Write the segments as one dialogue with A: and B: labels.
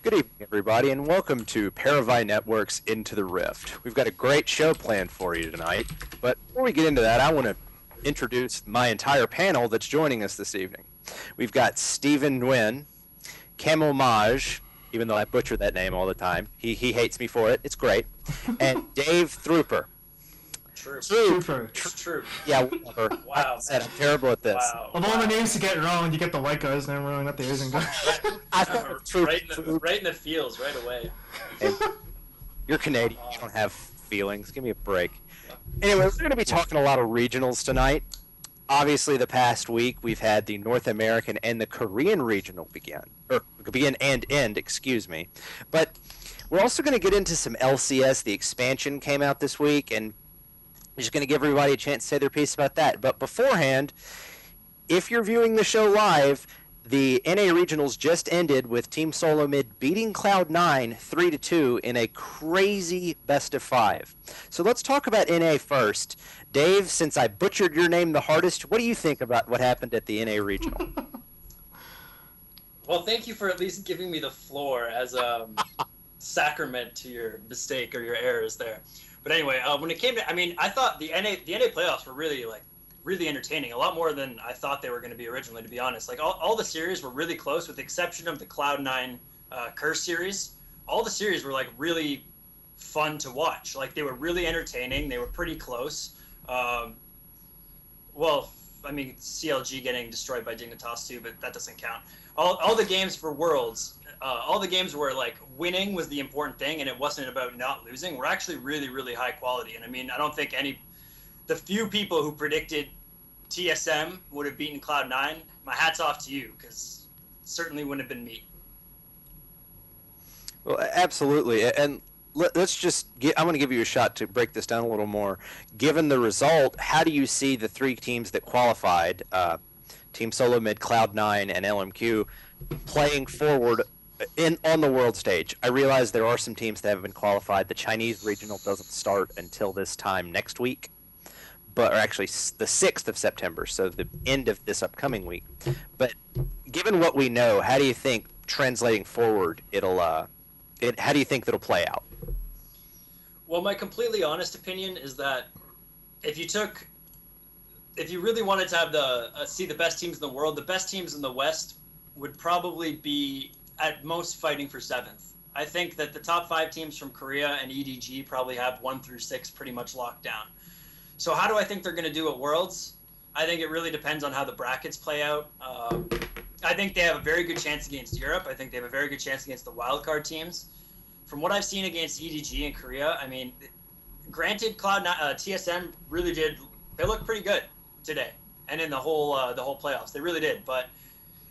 A: Good evening, everybody, and welcome to Paravi Network's Into the Rift. We've got a great show planned for you tonight, but before we get into that, I want to introduce my entire panel that's joining us this evening. We've got Stephen Nguyen, Camel Maj, even though I butcher that name all the time. He hates me for it. It's great. And Dave Throoper.
B: Trooper.
C: True.
A: Yeah, whatever.
C: Wow.
A: I said I'm terrible at this.
C: Wow.
B: Of all the names to get wrong, you get the white guy's name wrong, not the Asian guy.
A: I thought Troop-
C: Right in the feels right away.
A: Hey, you're Canadian. You don't have feelings. Give me a break. Anyway, we're going to be talking a lot of regionals tonight. Obviously, the past week we've had the North American and the Korean regional begin and end, excuse me. But we're also going to get into some LCS. The expansion came out this week, and we're just going to give everybody a chance to say their piece about that. But beforehand, if you're viewing the show live, the NA Regionals just ended with Team Solo Mid beating Cloud9 3-2 in a crazy best of 5. So let's talk about NA first. Dave, since I butchered your name the hardest, what do you think about what happened at the NA Regional?
C: Well, thank you for at least giving me the floor as a sacrament to your mistake or your errors there. But anyway, when it came to, I thought the NA playoffs were really entertaining, a lot more than I thought they were going to be originally, to be honest. Like, all the series were really close, with the exception of the Cloud9 Curse series. All the series were, like, really fun to watch. Like, they were really entertaining. They were pretty close. CLG getting destroyed by Dignitas too, but that doesn't count. All the games for Worlds, all the games where, like, winning was the important thing, and it wasn't about not losing, were actually really, really high quality. And, I don't think the few people who predicted TSM would have beaten Cloud9, my hat's off to you, because it certainly wouldn't have been me.
A: Well, absolutely. And let's just I'm going to give you a shot to break this down a little more. Given the result, how do you see the three teams that qualified, Team Solo Mid, Cloud9, and LMQ, playing forward on the world stage? I realize there are some teams that have been qualified. The Chinese regional doesn't start until this time next week, or actually the 6th of September, so the end of this upcoming week. But given what we know, how do you think translating forward how do you think that'll play out?
C: Well, my completely honest opinion is that if you really wanted to have see the best teams in the world, the best teams in the West would probably be at most fighting for 7th. I think that the top 5 teams from Korea and EDG probably have 1 through 6 pretty much locked down. So how do I think they're going to do at Worlds? I think it really depends on how the brackets play out. I think they have a very good chance against Europe. I think they have a very good chance against the wildcard teams. From what I've seen against EDG and Korea, granted, TSM really did. They looked pretty good today, and in the whole playoffs, they really did.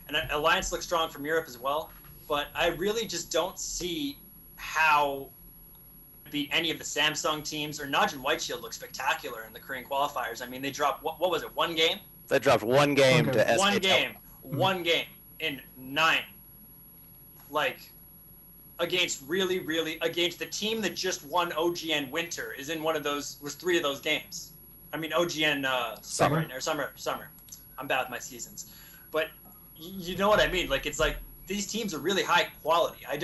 C: And Alliance looks strong from Europe as well. But I really just don't see how beat any of the Samsung teams, or Najin Whiteshield looked spectacular in the Korean qualifiers. They dropped, what was it, 1 game?
A: They dropped 1 game to SK.
C: One game in 9. Like, against against the team that just won OGN Winter was 3 of those games. OGN Summer. I'm bad with my seasons. But you know what I mean? Like, it's like, these teams are really high quality. They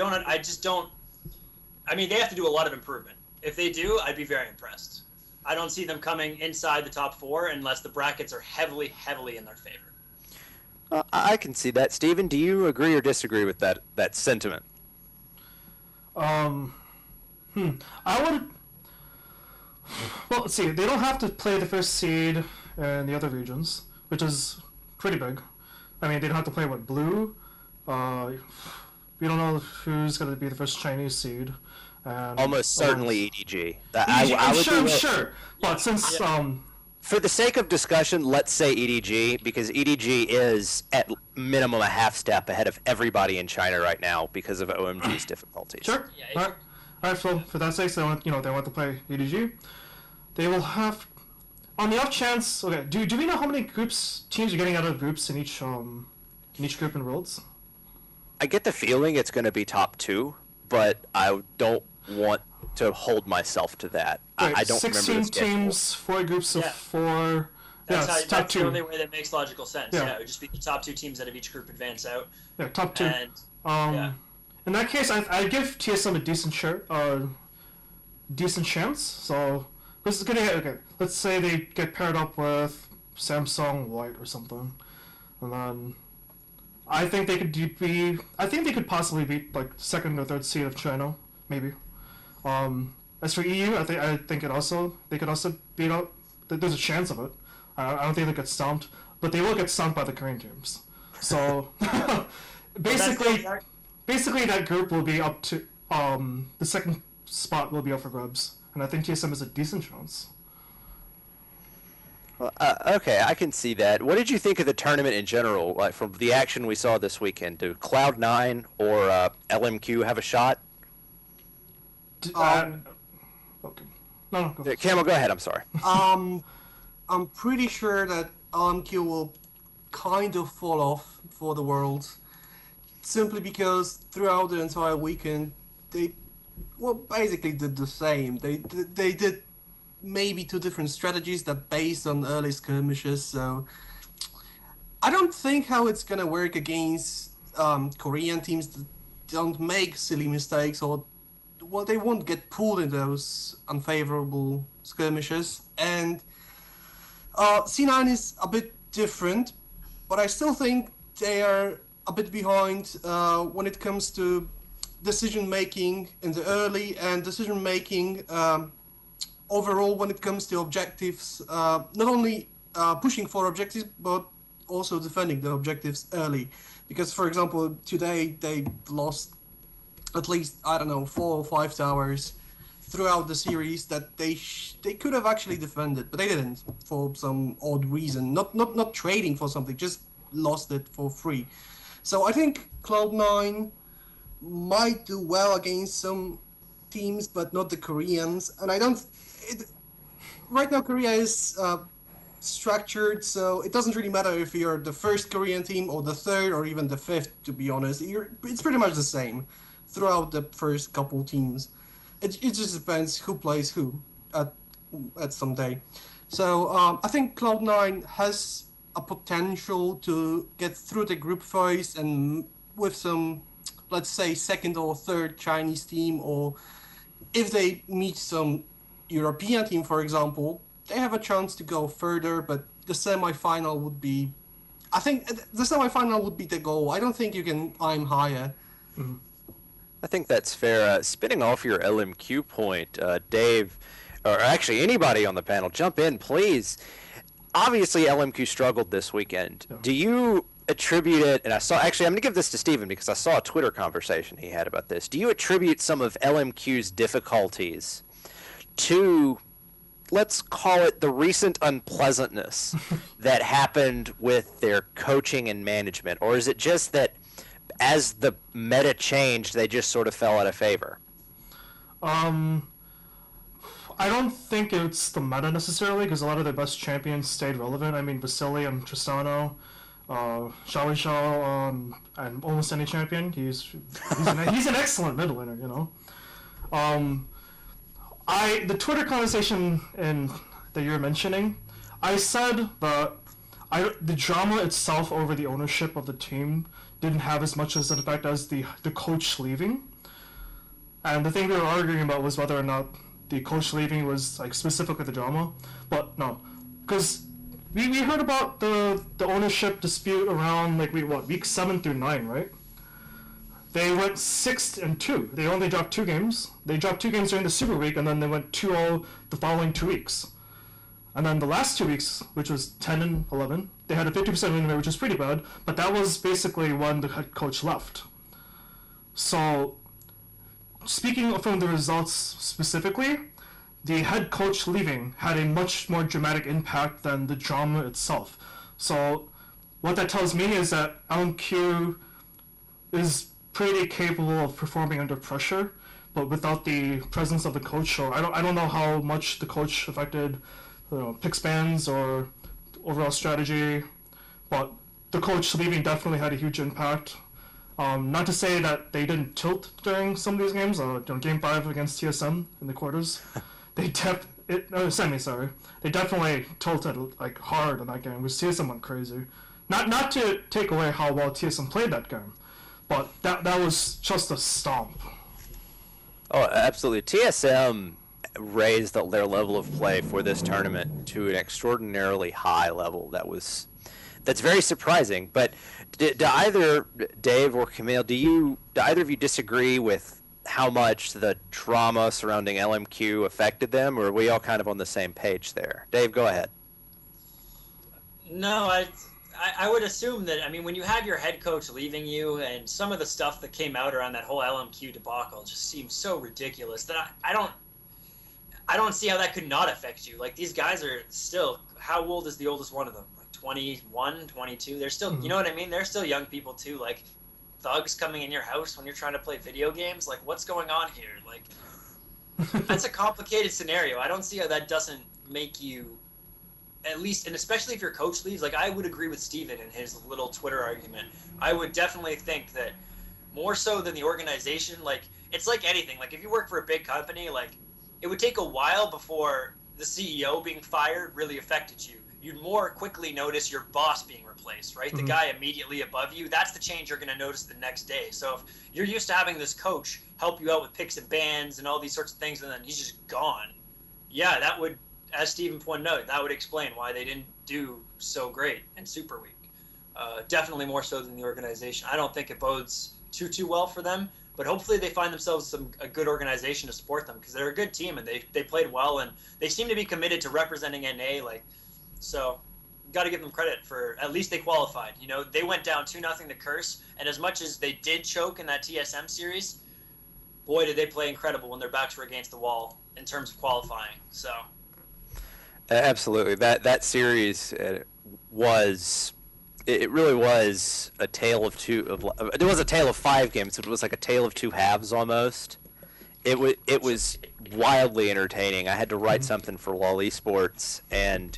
C: have to do a lot of improvement. If they do, I'd be very impressed. I don't see them coming inside the top 4 unless the brackets are heavily, heavily in their favor.
A: I can see that. Steven, do you agree or disagree with that sentiment?
B: I would. Well, let's see. They don't have to play the first seed in the other regions, which is pretty big. They don't have to play Blue. We don't know who's going to be the first Chinese seed.
A: Almost certainly EDG.
B: Sure. But since
A: for the sake of discussion, let's say EDG, because EDG is at minimum a half step ahead of everybody in China right now because of OMG's difficulties.
B: Sure. All right. So for that sake, they want to play EDG. They will have, on the off chance. Okay. Do we know how many teams are getting out of groups in each group in Worlds?
A: I get the feeling it's going to be top 2, but I don't want to hold myself to that.
B: Right,
A: I don't remember the
B: 16 teams, 4 groups of 4.
C: That's
B: top 2.
C: The only way that makes logical sense.
B: Yeah.
C: It would just be the top 2 teams out of each group advance out.
B: Yeah, top 2.
C: And,
B: in that case, I give TSM a decent chance. So this is gonna get okay. Let's say they get paired up with Samsung White or something, and then I think they could be. I think they could possibly beat like second or third seed of China, maybe. As for EU, I think they could also beat out. There's a chance of it. I don't think they get stomped, but they will get stomped by the Korean teams. So basically that group will be up to the second spot will be up for grabs, and I think TSM has a decent chance.
A: Well, okay, I can see that. What did you think of the tournament in general, like from the action we saw this weekend? Do Cloud9 or LMQ have a shot?
B: Okay. No, go.
A: Camel, go ahead. I'm sorry.
D: I'm pretty sure that LMQ will kind of fall off for the Worlds, simply because throughout the entire weekend they basically did the same. They did maybe two different strategies that based on early skirmishes. So I don't think how it's gonna work against Korean teams that don't make silly mistakes, or well, they won't get pulled in those unfavorable skirmishes. And C9 is a bit different, but I still think they are a bit behind when it comes to decision making in the early and decision making overall when it comes to objectives, not only pushing for objectives but also defending the objectives early. Because for example, today they lost at least, I don't know, 4 or 5 towers throughout the series that they could have actually defended, but they didn't for some odd reason. Not trading for something, just lost it for free. So I think Cloud9 might do well against some teams, but not the Koreans. And I don't. Right now, Korea is structured, so it doesn't really matter if you're the first Korean team or the third or even the fifth. To be honest, it's pretty much the same throughout the first couple teams. It just depends who plays who at some day. So I think Cloud9 has a potential to get through the group phase, and with some, let's say, second or third Chinese team, or if they meet some European team, for example, they have a chance to go further. But the semi-final would be, I think the semi-final would be the goal. I don't think you can aim higher.
B: Mm-hmm.
A: I think that's fair. Spinning off your LMQ point, Dave, or actually anybody on the panel, jump in, please. Obviously, LMQ struggled this weekend.
B: Yeah.
A: Do you attribute it, and I'm going to give this to Steven because I saw a Twitter conversation he had about this. Do you attribute some of LMQ's difficulties to, let's call it, the recent unpleasantness that happened with their coaching and management? Or is it just that as the meta changed, they just sort of fell out of favor?
B: I don't think it's the meta necessarily, because a lot of their best champions stayed relevant. I mean, Vasily and Tristano, Xiao Xiao, and almost any champion. He's an excellent mid laner, you know. The Twitter conversation that you're mentioning, I said that the drama itself over the ownership of the team didn't have as much as an effect as the coach leaving. And the thing we were arguing about was whether or not the coach leaving was like specific with the drama. But no, because we heard about the ownership dispute around like week 7 through 9, right? They went 6-2. They only dropped 2 games. They dropped 2 games during the Super Week, and then they went 2-0 the following 2 weeks. And then the last 2 weeks, which was 10 and 11, they had a 50% win rate, which is pretty bad, but that was basically when the head coach left. So, speaking from the results specifically, the head coach leaving had a much more dramatic impact than the drama itself. So, what that tells me is that LMQ is pretty capable of performing under pressure, but without the presence of the coach. So I don't know how much the coach affected pick spans or overall strategy, but the coach leaving definitely had a huge impact. Not to say that they didn't tilt during some of these games. Game 5 against TSM in the quarters, they definitely tilted like hard in that game because TSM went crazy. Not to take away how well TSM played that game, but that was just a stomp.
A: Oh, absolutely. TSM raised their level of play for this tournament to an extraordinarily high level. That's very surprising. But do either Dave or Camille, do either of you disagree with how much the drama surrounding LMQ affected them, or are we all kind of on the same page there? Dave, go ahead.
C: No, I would assume that, I mean, when you have your head coach leaving you, and some of the stuff that came out around that whole LMQ debacle just seems so ridiculous that I don't see how that could not affect you. Like, these guys are still, how old is the oldest one of them? Like 21, 22? They're still, you know what I mean? They're still young people too. Like, thugs coming in your house when you're trying to play video games. Like, what's going on here? Like, that's a complicated scenario. I don't see how that doesn't make you, at least, and especially if your coach leaves, like, I would agree with Steven in his little Twitter argument. I would definitely think that more so than the organization, like, it's like anything. Like, if you work for a big company, like, it would take a while before the CEO being fired really affected you. You'd more quickly notice your boss being replaced, right? The guy immediately above you, that's the change you're going to notice the next day. So if you're used to having this coach help you out with picks and bans and all these sorts of things, and then he's just gone, yeah, that would, as Stephen pointed out, that would explain why they didn't do so great in Super Week. Definitely more so than the organization. I don't think it bodes too well for them, but hopefully they find themselves a good organization to support them, because they're a good team and they played well, and they seem to be committed to representing NA. Like, so got to give them credit for at least they qualified. You know, they went down 2-0 to Curse, and as much as they did choke in that TSM series, boy, did they play incredible when their backs were against the wall in terms of qualifying. So.
A: Absolutely, that series was. It really was a tale of it was a tale of 5 games. It was like a tale of 2 halves almost. It was wildly entertaining. I had to write something for LOL Esports, and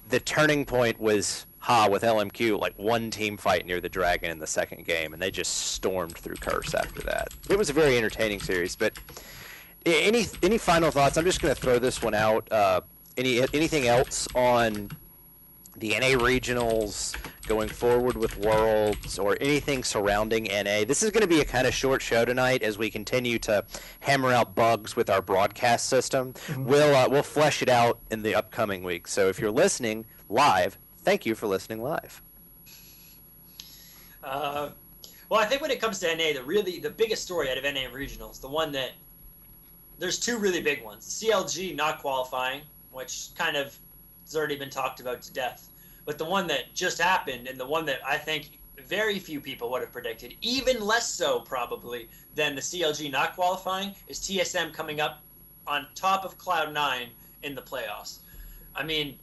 A: the turning point was with LMQ, like one team fight near the Dragon in the second game, and they just stormed through Curse after that. It was a very entertaining series. But any final thoughts? I'm just going to throw this one out. Anything else on the NA regionals, going forward with Worlds, or anything surrounding NA? This is going to be a kind of short show tonight as we continue to hammer out bugs with our broadcast system. We'll flesh it out in the upcoming week. So if you're listening live, thank you for listening live.
C: Well, I think when it comes to NA, the biggest story out of NA regionals, the one that there's 2 really big ones: CLG not qualifying, which kind of has already been talked about to death. But the one that just happened, and the one that I think very few people would have predicted, even less so probably than the CLG not qualifying, is TSM coming up on top of Cloud9 in the playoffs. I mean,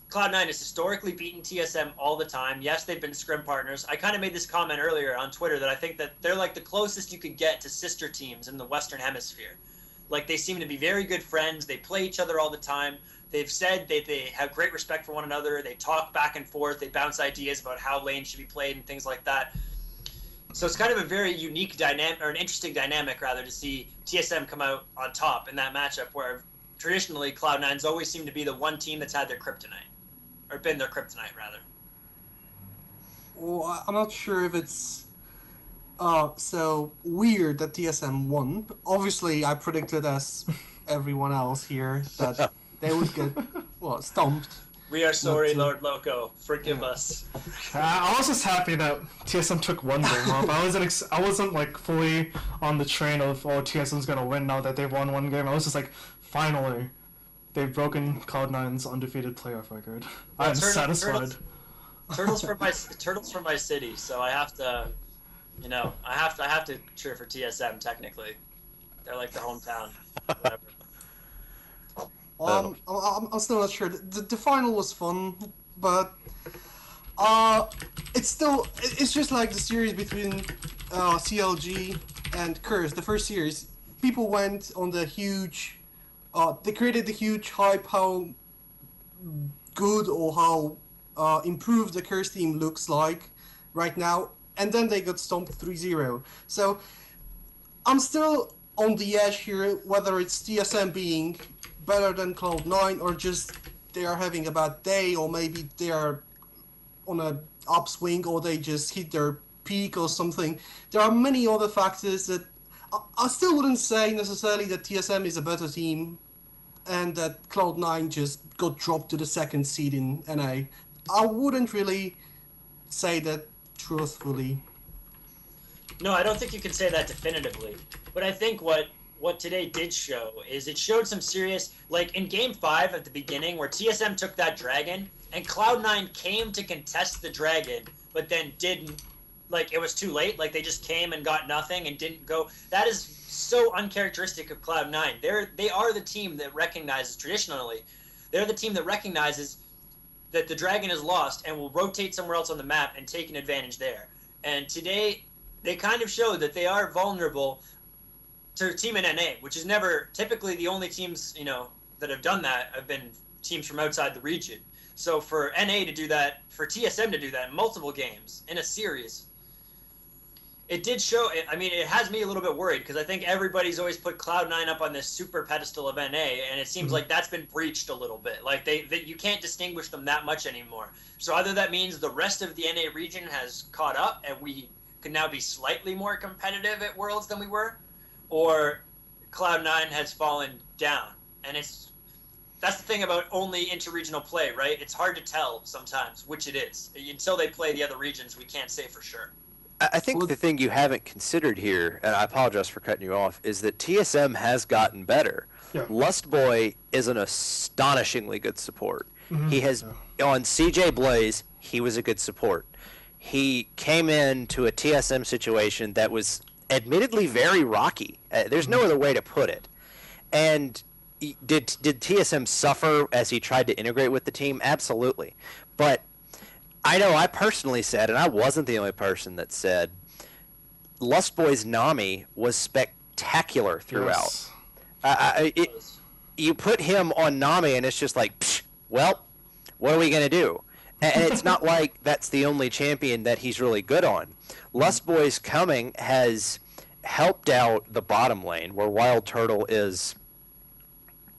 C: Cloud9 has historically beaten TSM all the time. Yes, they've been scrim partners. I kind of made this comment earlier on Twitter that I think that they're like the closest you could get to sister teams in the Western Hemisphere. Like, they seem to be very good friends. They play each other all the time. They've said they have great respect for one another. They talk back and forth. They bounce ideas about how lanes should be played and things like that. So it's kind of a very unique dynamic, or an interesting dynamic, rather, to see TSM come out on top in that matchup, where traditionally Cloud9's always seemed to be the one team that's had their kryptonite, or been their kryptonite, rather.
D: Well, I'm not sure if it's so weird that TSM won. Obviously, I predicted, as everyone else here, that they would get, stomped.
C: We are sorry, Lord Loco. Forgive us.
B: I was just happy that TSM took one game off. I wasn't like fully on the train of, TSM's gonna win now that they've won one game. I was just like, finally, they've broken Cloud9's undefeated playoff record. I'm satisfied.
C: Turtles from my city, so I have to, I have to cheer for TSM. Technically, they're like the hometown. Whatever.
D: I'm still not sure. The final was fun, but it's just like the series between CLG and Curse. The first series, people went on the huge. They created the huge hype how good or how improved the Curse team looks like right now, and then they got stomped 3-0. So I'm still on the edge here, whether it's TSM being better than Cloud9, or just they are having a bad day, or maybe they are on a upswing, or they just hit their peak or something. There are many other factors that I still wouldn't say necessarily that TSM is a better team and that Cloud9 just got dropped to the second seed in NA. I wouldn't really say that truthfully.
C: No, I don't think you can say that definitively. But I think what today did show is it showed some serious, like in Game 5 at the beginning where TSM took that Dragon and Cloud9 came to contest the Dragon, but then didn't, like it was too late, like they just came and got nothing and didn't go. That is so uncharacteristic of Cloud9. They are the team that recognizes, traditionally, they're the team that recognizes that the Dragon is lost and will rotate somewhere else on the map and take an advantage there. And today, they kind of showed that they are vulnerable to a team in NA, which is never typically the only teams, that have done that have been teams from outside the region. So for NA to do that, for TSM to do that in multiple games in a series, it did show. I mean, it has me a little bit worried because I think everybody's always put Cloud9 up on this super pedestal of NA, and it seems like that's been breached a little bit. Like you can't distinguish them that much anymore. So either that means the rest of the NA region has caught up and we can now be slightly more competitive at Worlds than we were, or Cloud9 has fallen down. And that's the thing about only interregional play, right? It's hard to tell sometimes which it is. Until they play the other regions, we can't say for sure.
A: I think the thing you haven't considered here, and I apologize for cutting you off, is that TSM has gotten better.
B: Yeah.
A: Lustboy is an astonishingly good support.
B: Mhm.
A: He has, on CJ Blaze, he was a good support. He came into a TSM situation that was admittedly very rocky. There's no other way to put it. And did TSM suffer as he tried to integrate with the team? Absolutely. But I know I personally said, and I wasn't the only person that said, Lustboy's Nami was spectacular throughout.
B: Yes.
A: You put him on Nami, and it's just like, psh, well, what are we going to do? And it's not like that's the only champion that he's really good on. Lustboy's coming has helped out the bottom lane, where Wild Turtle is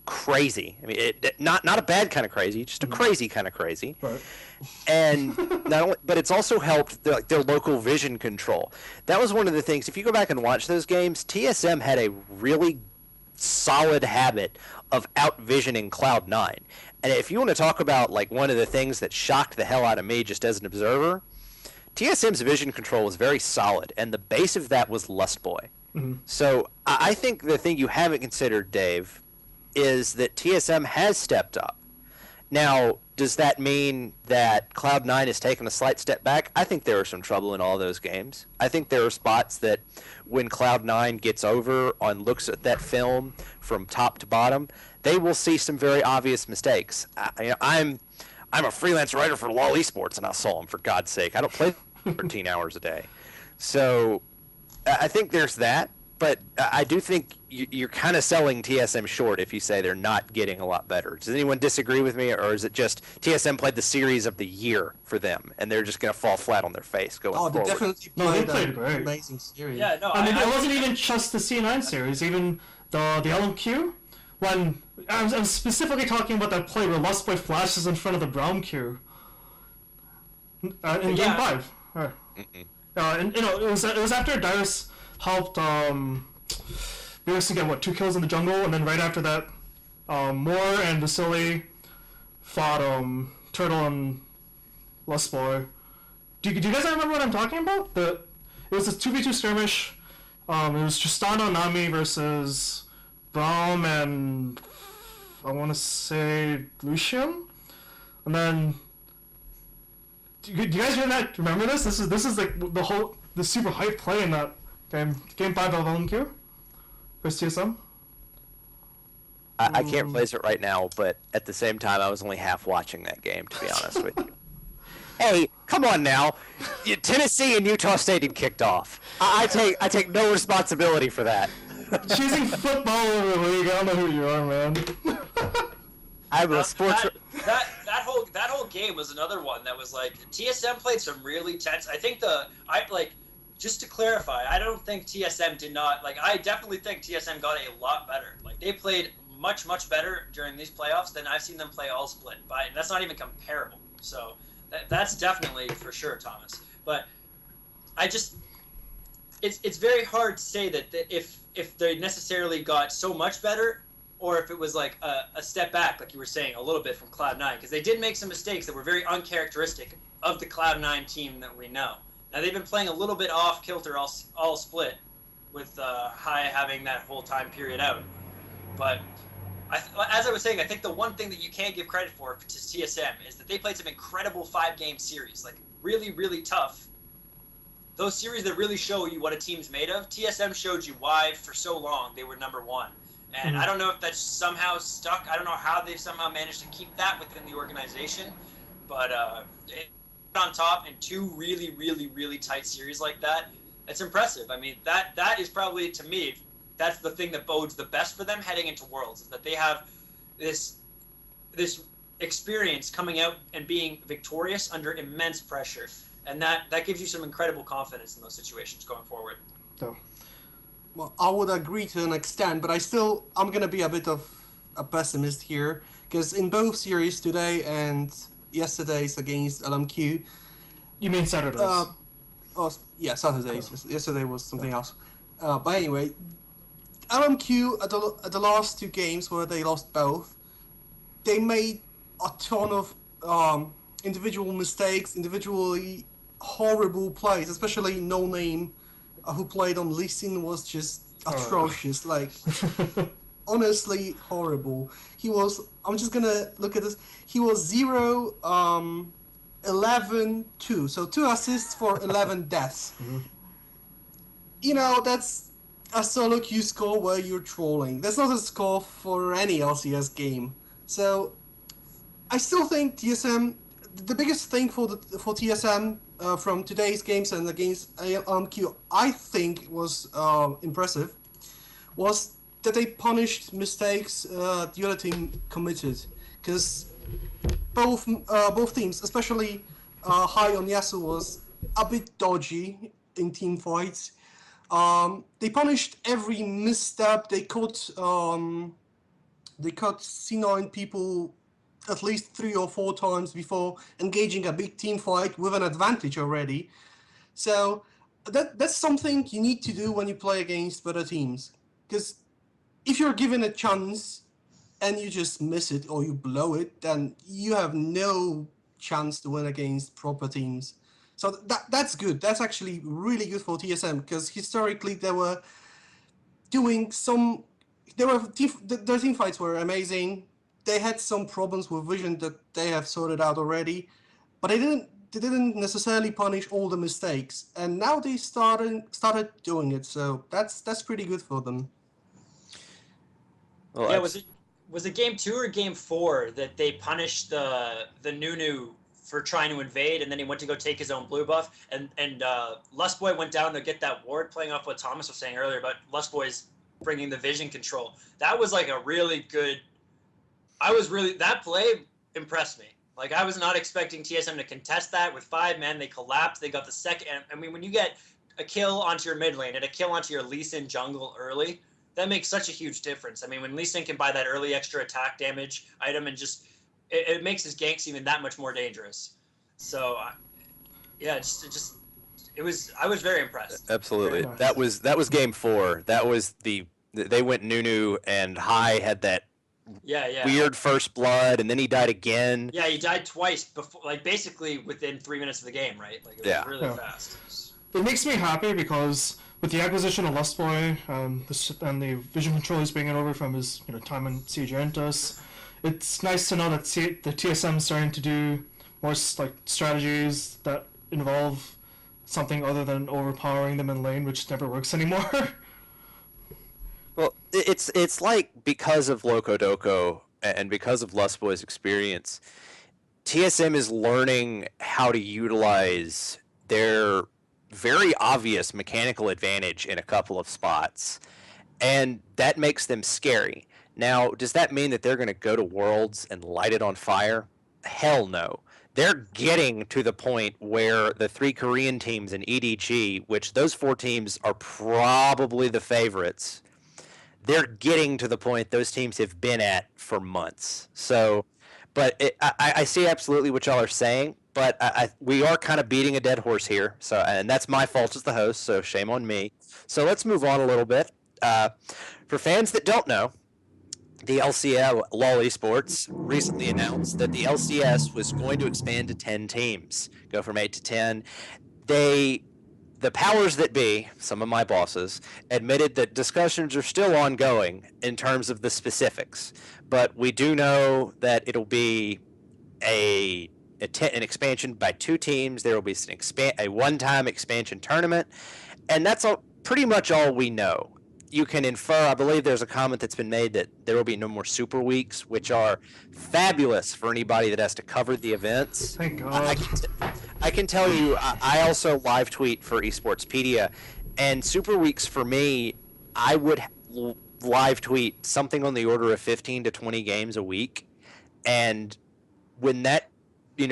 A: crazy. I mean, not a bad kind of crazy, just a crazy kind of crazy.
B: Right.
A: And not only, but it's also helped their local vision control. That was one of the things. If you go back and watch those games, TSM had a really solid habit of out-visioning Cloud9. And if you want to talk about like one of the things that shocked the hell out of me just as an observer, TSM's vision control was very solid, and the base of that was Lustboy.
B: Mm-hmm.
A: So I think the thing you haven't considered, Dave, is that TSM has stepped up. Now, does that mean that Cloud9 has taken a slight step back? I think there was some trouble in all those games. I think there are spots that when Cloud9 gets over and looks at that film from top to bottom, they will see some very obvious mistakes. I'm a freelance writer for LoL Esports, and I saw them, for God's sake. I don't play 13 hours a day. So I think there's that. But I do think you're kind of selling TSM short if you say they're not getting a lot better. Does anyone disagree with me, or is it just TSM played the series of the year for them, and they're just going to fall flat on their face going forward?
D: They definitely
B: No, they
D: played
B: played great.
D: amazing series.
C: Yeah, no,
B: I mean, it wasn't even just the C9 series, even the LMQ. When I'm specifically talking about that play where Lustboy flashes in front of the Brown Q in Game
C: Yeah.
B: 5. Right. And it was after Darius helped Beerus to get 2 kills in the jungle, and then right after that, Moore and Vasily fought Turtle and Lustboy. Do you guys remember what I'm talking about? It was a 2v2 skirmish. It was Tristana Nami versus Braum and I want to say Lucian, and then do you guys remember this? This is like the super hype play in that game 5 of LMQ versus TSM.
A: I can't place it right now, but at the same time, I was only half watching that game, to be honest with you. Hey, come on now! Tennessee and Utah State had kicked off. I take no responsibility for that.
B: Choosing football over the league, I don't know who you are, man.
A: I'm a sports.
C: That whole game was another one that was like TSM played some really tense. I think just to clarify, I don't think TSM did not I definitely think TSM got a lot better. Like they played much better during these playoffs than I've seen them play all split. But that's not even comparable. So that's definitely for sure, Thomas. But I just it's very hard to say that if they necessarily got so much better, or if it was like a step back, like you were saying, a little bit from Cloud9, because they did make some mistakes that were very uncharacteristic of the Cloud9 team that we know. Now they've been playing a little bit off kilter all split, with High having that whole time period out. But as I was saying, I think the one thing that you can't give credit for to TSM is that they played some incredible 5-game series, like really, really tough. Those series that really show you what a team's made of, TSM showed you why for so long they were number one. And I don't know if that's somehow stuck. I don't know how they've somehow managed to keep that within the organization. But on top in 2 really, really, really tight series like that, it's impressive. I mean, that is probably, to me, that's the thing that bodes the best for them heading into Worlds, is that they have this experience coming out and being victorious under immense pressure. And that gives you some incredible confidence in those situations going forward.
B: So,
D: Well, I would agree to an extent, but I'm going to be a bit of a pessimist here, because in both series, today and yesterday's against LMQ...
B: you mean Saturdays?
D: Saturdays. Cool. Yesterday was something else. But anyway, LMQ at the last 2 games where they lost both, they made a ton of individual mistakes, individually horrible plays, especially No Name, who played on Lee Sin, was just atrocious. Like, honestly horrible. He was, I'm just gonna look at this, he was 0, 11, 2. So 2 assists for 11 deaths.
B: Mm-hmm.
D: You know, that's a solo queue score where you're trolling. That's not a score for any LCS game. So I still think TSM, the biggest thing for TSM from today's games and against LMQ, I think was impressive, was that they punished mistakes the other team committed. Because both teams, especially High on Yasuo, was a bit dodgy in team fights. They punished every misstep. They caught C9 people at least 3 or 4 times before engaging a big team fight with an advantage already. So that's something you need to do when you play against better teams. Because if you're given a chance and you just miss it or you blow it, then you have no chance to win against proper teams. So that's good. That's actually really good for TSM, because historically they were doing some... their team fights were amazing. They had some problems with vision that they have sorted out already, but they didn't necessarily punish all the mistakes. And now they started doing it, so that's pretty good for them.
A: Well,
C: Yeah, was it game 2 or game 4 that they punished the Nunu for trying to invade, and then he went to go take his own blue buff, and Lustboy went down to get that ward, playing off what Thomas was saying earlier about Lustboy's bringing the vision control. That was like a really good... that play impressed me. Like, I was not expecting TSM to contest that with 5 men. They collapsed. They got the second... I mean, when you get a kill onto your mid lane and a kill onto your Lee Sin jungle early, that makes such a huge difference. I mean, when Lee Sin can buy that early extra attack damage item and just... It makes his ganks even that much more dangerous. So, yeah, I was very impressed.
A: Absolutely.
B: Very nice.
A: That was game 4. That was they went Nunu, and High had that
C: Yeah.
A: weird first blood, and then he died again.
C: Yeah, he died twice before, like basically within 3 minutes of the game, right? Like, it was really fast.
B: It makes me happy because with the acquisition of Lustboy and the vision control he's bringing over from his time in Siege Entus, it's nice to know that the TSM is starting to do more like strategies that involve something other than overpowering them in lane, which never works anymore.
A: Well, it's like, because of Loco Doco and because of Lustboy's experience, TSM is learning how to utilize their very obvious mechanical advantage in a couple of spots, and that makes them scary. Now, does that mean that they're going to go to Worlds and light it on fire? Hell no. They're getting to the point where the 3 Korean teams in EDG, which those 4 teams are probably the favorites, they're getting to the point those teams have been at for months. So, but I see absolutely what y'all are saying. but we are kind of beating a dead horse here. So, and that's my fault as the host. So shame on me. So let's move on a little bit. For fans that don't know, the LCL LOL Esports recently announced that the LCS was going to expand to 10 teams, go from 8 to 10. The powers that be, some of my bosses, admitted that discussions are still ongoing in terms of the specifics, but we do know that it'll be an expansion by 2 teams. There will be a one-time expansion tournament, and that's pretty much all we know. You can infer, I believe there's a comment that's been made that there will be no more super weeks, which are fabulous for anybody that has to cover the events.
B: Thank God.
A: I can tell you, I also live tweet for Esportspedia, and super weeks for me, I would live tweet something on the order of 15 to 20 games a week, and when that,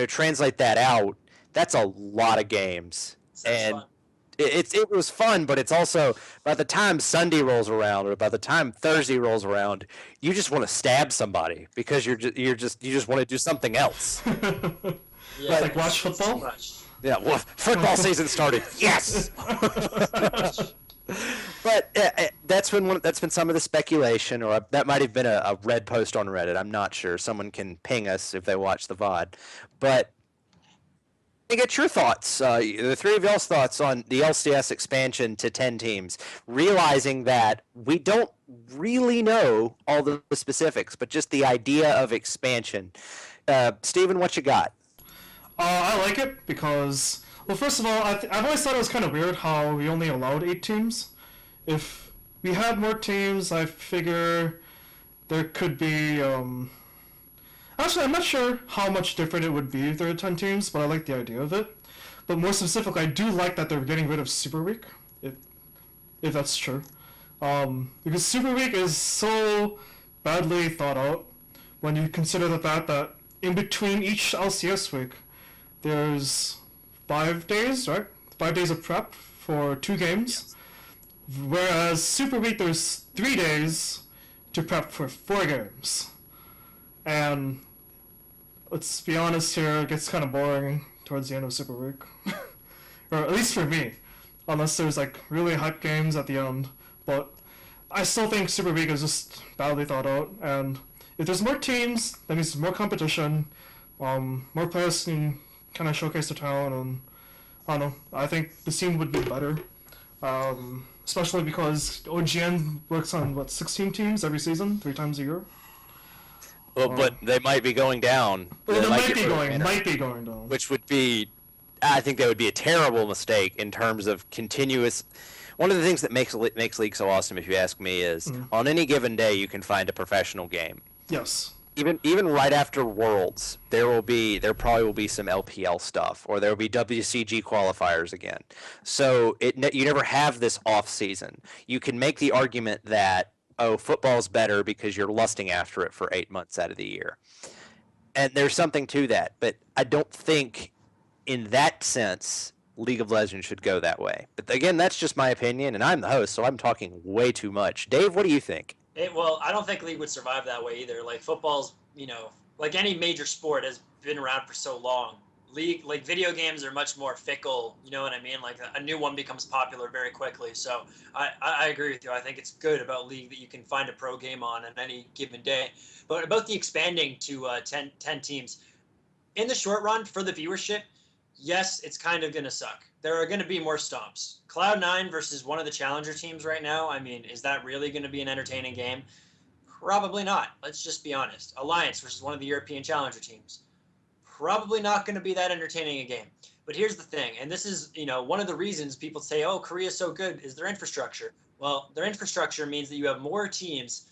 A: translate that out, that's a lot of games.
C: Sounds
A: and
C: fun.
A: it was fun, but it's also, by the time Sunday rolls around or by the time Thursday rolls around, you just want to stab somebody because you just want to do something else.
C: Yeah,
B: like watch
C: it's
B: football?
C: too much.
A: Yeah, well, football season started. Yes. But that's been some of the speculation, or that might have been a red post on Reddit. I'm not sure. Someone can ping us if they watch the VOD. But I get your thoughts, the three of y'all's thoughts on the LCS expansion to 10 teams, realizing that we don't really know all the specifics, but just the idea of expansion. Steven, what you got?
B: I like it because, well, first of all, I've always thought it was kind of weird how we only allowed 8 teams. If we had more teams, I figure there could be, actually, I'm not sure how much different it would be if there were 10 teams, but I like the idea of it. But more specifically, I do like that they're getting rid of Super Week, if that's true. Because Super Week is so badly thought out when you consider the fact that in between each LCS week, there's 5 days, right? 5 days of prep for 2 games. Whereas Super Week, there's 3 days to prep for 4 games. And let's be honest here, it gets kind of boring towards the end of Super Week. Or at least for me. Unless there's like really hype games at the end. But I still think Super Week is just badly thought out. And if there's more teams, that means more competition. More players can kind of showcase the talent. And I don't know, I think the scene would be better. Especially because OGN works on, 16 teams every season, 3 times a year.
A: Well, but they might be going down.
B: Well,
A: They
B: it
A: might get rid of
B: might be going down.
A: which would be, I think that would be a terrible mistake in terms of continuous. One of the things that makes League so awesome, if you ask me, is on any given day you can find a professional game.
B: Yes.
A: Even right after Worlds, there probably will be some LPL stuff, or there will be WCG qualifiers again. So you never have this off season. You can make the argument that, oh, football's better because you're lusting after it for 8 months out of the year. And there's something to that, but I don't think in that sense League of Legends should go that way. But again, that's just my opinion, and I'm the host, so I'm talking way too much. Dave, what do you think?
C: Well, I don't think League would survive that way either. Like football's, like any major sport has been around for so long. League, like video games are much more fickle, you know what I mean? Like a new one becomes popular very quickly. So I agree with you. I think it's good about League that you can find a pro game on any given day. But about the expanding to 10 teams, in the short run for the viewership, yes, it's kind of going to suck. There are going to be more stomps. Cloud9 versus one of the challenger teams right now, I mean, is that really going to be an entertaining game? Probably not. Let's just be honest. Alliance versus one of the European challenger teams. Probably not going to be that entertaining a game. But here's the thing, and this is, one of the reasons people say, oh, Korea's so good, is their infrastructure. Well, their infrastructure means that you have more teams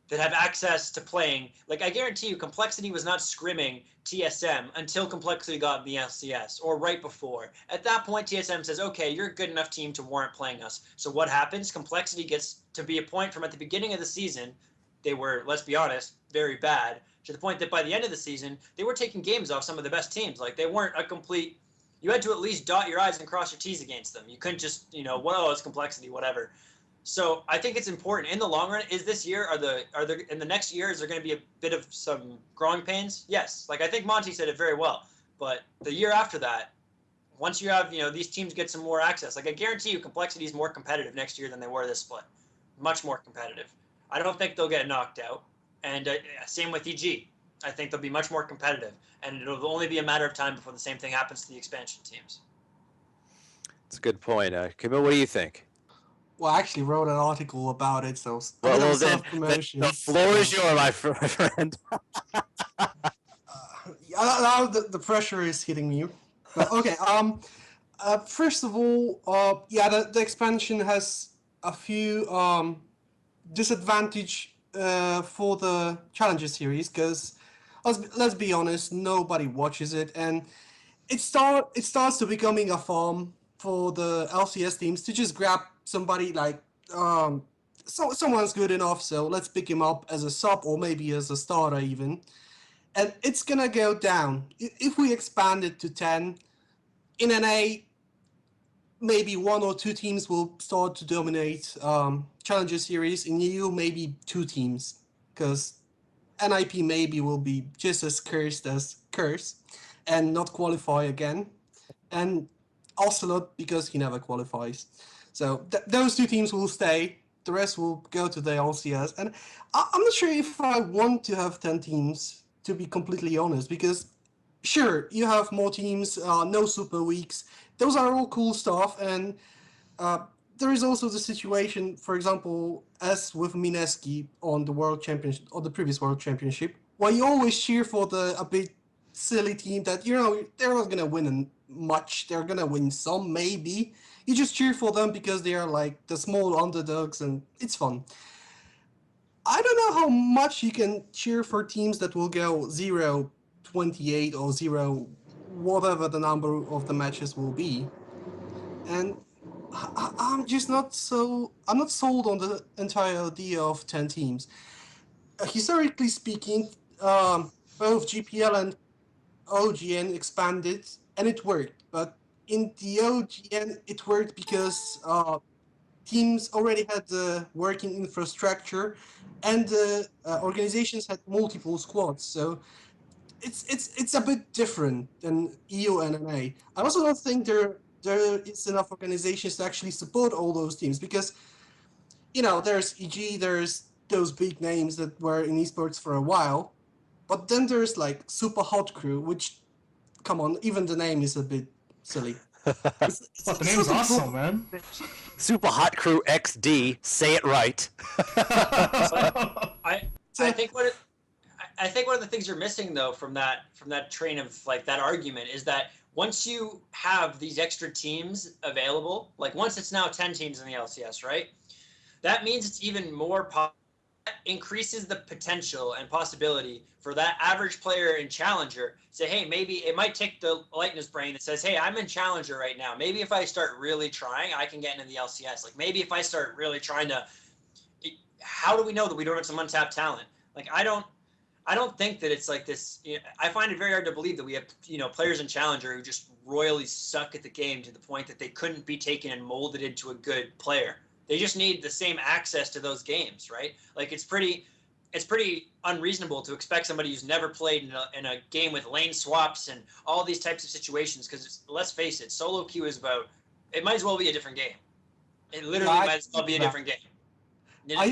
C: that have access to playing. Like, I guarantee you, Complexity was not scrimming TSM until Complexity got in the LCS, or right before. At that point, TSM says, okay, you're a good enough team to warrant playing us. So what happens? Complexity gets to be a point from at the beginning of the season, they were, let's be honest, very bad, to the point that by the end of the season, they were taking games off some of the best teams. Like, they weren't a complete, you had to at least dot your I's and cross your T's against them. You couldn't just, well, it's Complexity, whatever. So I think it's important in the long run. Is this year, are there in the next year, is there going to be a bit of some growing pains? Yes. Like I think Monty said it very well. But the year after that, once you have, these teams get some more access, like I guarantee you Complexity is more competitive next year than they were this split. Much more competitive. I don't think they'll get knocked out. And same with EG. I think they'll be much more competitive. And it'll only be a matter of time before the same thing happens to the expansion teams.
A: It's a good point. Camille, what do you think?
D: Well, I actually wrote an article about it, so a
A: Well,
D: bit of
A: then,
D: self-promotion.
A: the floor is yours, my friend.
D: Now the pressure is hitting me. But okay, first of all, the expansion has a few disadvantage for the Challenger series because let's be honest, nobody watches it, and it starts to becoming a farm for the LCS teams to just grab somebody like someone's good enough, so let's pick him up as a sub or maybe as a starter even. And it's gonna go down. If we expand it to 10, in NA, maybe 1 or 2 teams will start to dominate Challenger Series. In EU, maybe 2 teams, because NIP maybe will be just as cursed as Curse and not qualify again. And Ocelot, because he never qualifies. So those 2 teams will stay. The rest will go to the LCS. And I'm not sure if I want to have 10 teams, to be completely honest, because sure, you have more teams, no super weeks. Those are all cool stuff, and there is also the situation, for example, as with Mineski on the World Championship, or the previous World Championship, where you always cheer for a bit silly team that they're not gonna win much. They're gonna win some, maybe. You just cheer for them because they are like the small underdogs, and it's fun. I don't know how much you can cheer for teams that will go 0-28 or 0, whatever the number of the matches will be. And I'm just not I'm not sold on the entire idea of 10 teams. Historically speaking, both GPL and OGN expanded, and it worked. But in the OGN, it worked because teams already had the working infrastructure, and the organizations had multiple squads. So it's a bit different than EU and NA. I also don't think there is enough organizations to actually support all those teams because, there's EG, there's those big names that were in esports for a while, but then there's like Super Hot Crew, which, come on, even the name is a bit silly.
B: But the name's awesome, man.
A: Super Hot Crew XD. Say it right.
C: I think one of the things you're missing though from that train of like that argument is that once you have these extra teams available, like once it's now 10 teams in the LCS, right? That means it's even more increases the potential and possibility for that average player in Challenger say, hey, maybe it might take the light in his brain that says, hey, I'm in Challenger right now. Maybe if I start really trying, I can get into the LCS. Like maybe if I start really trying to, how do we know that we don't have some untapped talent? Like I don't think that it's like this. I find it very hard to believe that we have, players in Challenger who just royally suck at the game to the point that they couldn't be taken and molded into a good player. They just need the same access to those games, right? Like it's pretty unreasonable to expect somebody who's never played in a game with lane swaps and all these types of situations. Because let's face it, solo queue is it might as well be a different game. It literally might as well be a different game.
D: I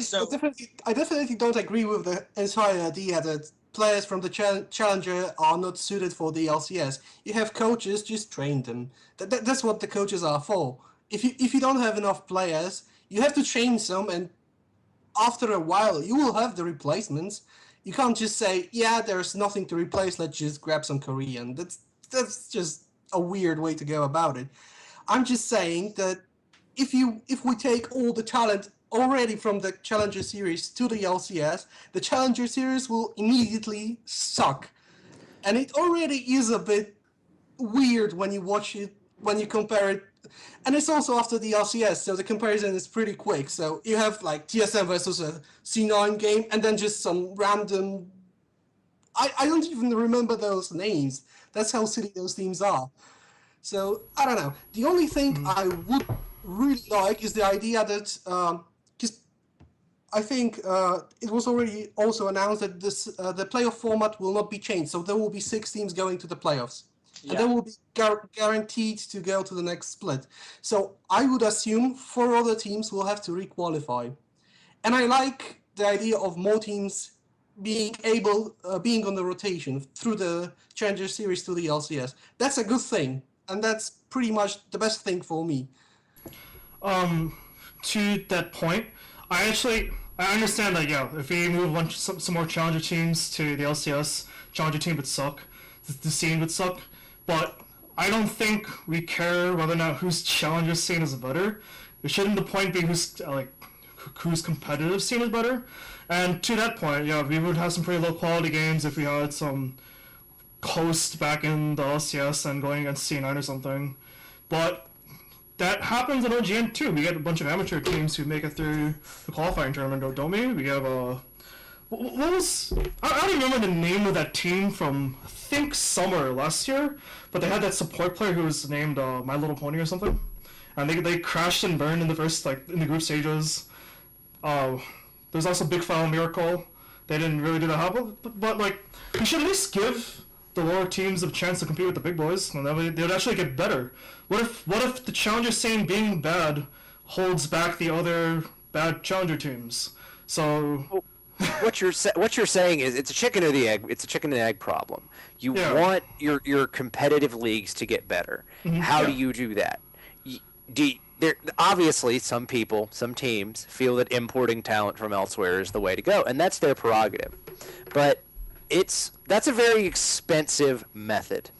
D: definitely don't agree with the entire idea that players from the Challenger are not suited for the LCS. You have coaches, just train them. That's what the coaches are for. If you don't have enough players, you have to train some, and after a while, you will have the replacements. You can't just say, yeah, there's nothing to replace, let's just grab some Korean. That's just a weird way to go about it. I'm just saying that if we take all the talent already from the Challenger Series to the LCS, the Challenger Series will immediately suck. And it already is a bit weird when you watch it, when you compare it. And it's also after the LCS, so the comparison is pretty quick. So you have like TSM versus a C9 game, and then just some random... I don't even remember those names. That's how silly those teams are. So, I don't know. The only thing I would really like is the idea that... because I think it was already also announced that the playoff format will not be changed. So there will be 6 teams going to the playoffs. and then will be guaranteed to go to the next split. So I would assume 4 other teams will have to requalify. And I like the idea of more teams being on the rotation through the Challenger Series to the LCS. That's a good thing, and that's pretty much the best thing for me.
B: To that point, I understand that, yeah, if we move some more Challenger teams to the LCS, Challenger team would suck, the scene would suck, but I don't think we care whether or not whose Challenger scene is better. It shouldn't the point be whose competitive scene is better. And to that point, yeah, we would have some pretty low quality games if we had some coast back in the LCS and going against C9 or something. But that happens in OGN too. We get a bunch of amateur teams who make it through the qualifying tournament, don't we? We have what was... I don't remember the name of that team from, I think, summer last year, but they had that support player who was named My Little Pony or something. And they crashed and burned in the first, in the group stages. There's also Big Final Miracle. They didn't really do that, but we should at least give the lower teams a chance to compete with the big boys, and that way they would actually get better. What if the Challenger scene being bad holds back the other bad Challenger teams? So
A: what you're saying is it's a chicken or the egg. It's a chicken and egg problem. You want your competitive leagues to get better. Mm-hmm. How do you do that? Obviously, some people, some teams feel that importing talent from elsewhere is the way to go, and that's their prerogative. But that's a very expensive method.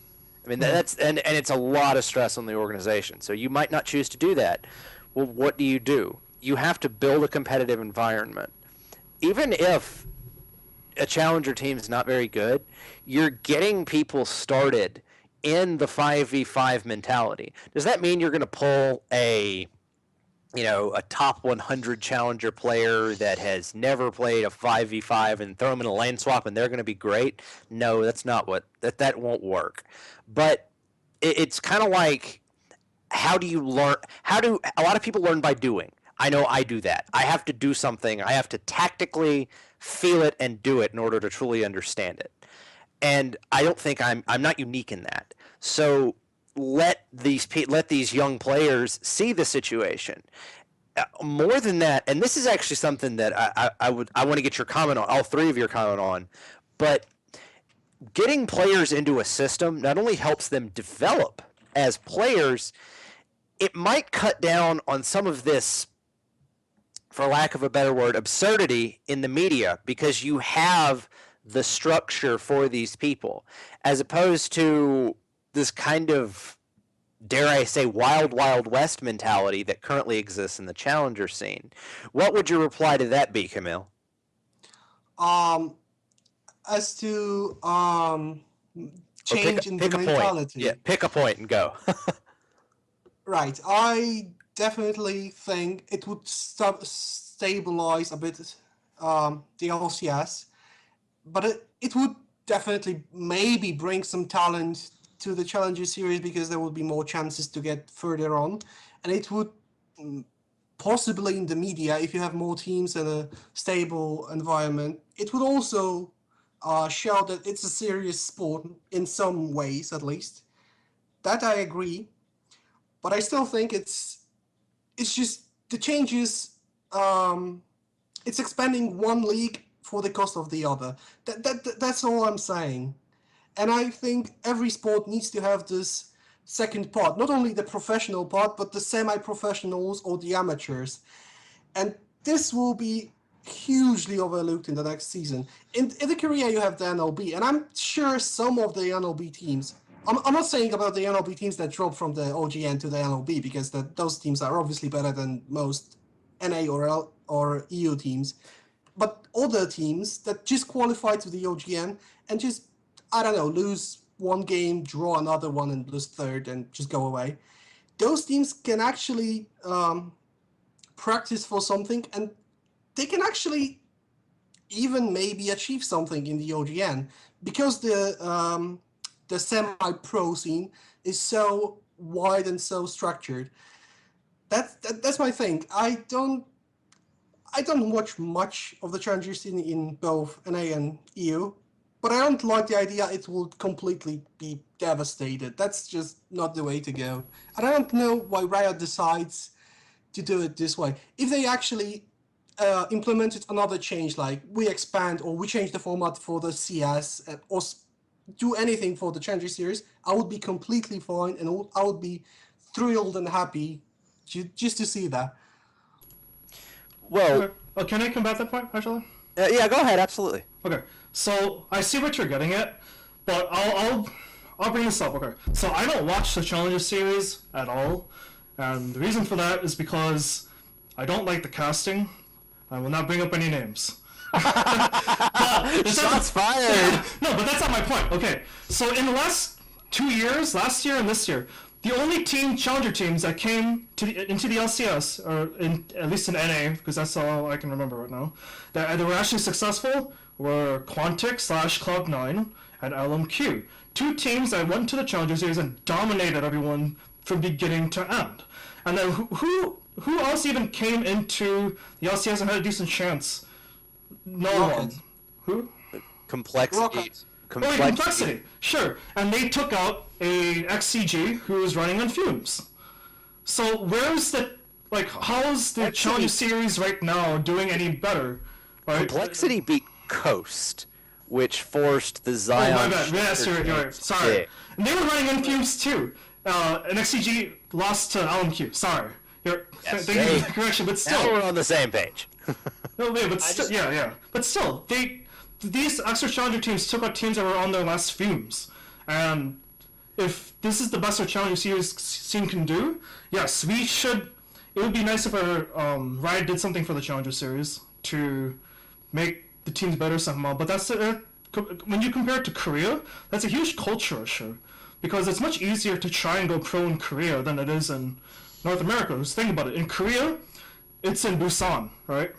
A: I mean, that's and it's a lot of stress on the organization. So you might not choose to do that. Well, what do? You have to build a competitive environment. Even if a challenger team is not very good, you're getting people started in the 5v5 mentality. Does that mean you're going to pull a top 100 challenger player that has never played a 5v5 and throw them in a lane swap and they're going to be great? No, that's not that won't work. But it's kind of like, how do you learn? A lot of people learn by doing. I know I do that. I have to do something. I have to tactically feel it and do it in order to truly understand it. And I don't think I'm not unique in that. So let these young players see the situation. More than that, and this is actually something that I want to get your comment on, all three of your comment on, but getting players into a system not only helps them develop as players, it might cut down on some of this, for lack of a better word, absurdity in the media, because you have the structure for these people, as opposed to this kind of, dare I say, wild, wild west mentality that currently exists in the challenger scene. What would your reply to that be, Camille?
D: As to change in the mentality.
A: Yeah, pick a point and go.
D: Right. I definitely think it would stabilize a bit the LCS, but it would definitely maybe bring some talent to the Challenger Series, because there would be more chances to get further on, and it would possibly, in the media, if you have more teams and a stable environment, it would also show that it's a serious sport in some ways, at least. That I agree, but I still think it's just the changes. It's expanding one league for the cost of the other. That's all I'm saying. And I think every sport needs to have this second part, not only the professional part, but the semi-professionals or the amateurs. And this will be hugely overlooked in the next season. In the Korea, you have the NLB, and I'm sure some of the NLB teams, I'm not saying about the NLB teams that dropped from the OGN to the NLB, because those teams are obviously better than most NA or EU teams, but other teams that just qualified to the OGN and just, I don't know, lose one game, draw another one, and lose third, and just go away. Those teams can actually practice for something, and they can actually even maybe achieve something in the OGN, because the semi-pro scene is so wide and so structured. That's my thing. I don't watch much of the challenger scene in both NA and EU, but I don't like the idea it will completely be devastated. That's just not the way to go. And I don't know why Riot decides to do it this way. If they actually implemented another change, like we expand or we change the format for the CS or do anything for the Challenger Series, I would be completely fine and I would be thrilled and happy just to see that.
A: Well,
B: Okay. Can I combat that point, actually?
A: yeah, go ahead. Absolutely.
B: Okay, so I see what you're getting at, but I'll bring this up. Okay, so I don't watch the Challenger Series at all, and the reason for that is because I don't like the casting. I will not bring up any names.
A: Shots fired.
B: No, but that's not my point. Okay, so in the last 2 years, last year and this year, the only challenger teams that came into the LCS, or at least in NA, because that's all I can remember right now, that were actually successful were Quantic / Cloud9 and LMQ. 2 teams that went to the Challenger Series and dominated everyone from beginning to end. And then who else even came into the LCS and had a decent chance? No
D: Rocket.
B: one. Who?
A: Complexity.
D: Rocket.
B: Complexity. Sure. And they took out a XCG who was running on fumes. So where's the, like, how is the Challenger Series right now doing any better? Right?
A: Complexity beat Coast, which forced the
B: Oh,
A: Zion.
B: my bad. Yes, you're right. Sorry.
A: Yeah.
B: And they were running on fumes too. And XCG lost to LMQ. Sorry.
A: Yes,
B: Thank you for the correction, but
A: Now
B: still.
A: we're on the same page.
B: No, wait, but still, yeah. But still, these extra challenger teams took out teams that were on their last fumes, and if this is the best our Challenger Series scene can do, yes, we should. It would be nice if our Riot did something for the Challenger Series to make the teams better somehow. But that's when you compare it to Korea, that's a huge culture issue, because it's much easier to try and go pro in Korea than it is in North America. Just think about it. In Korea, it's in Busan, right?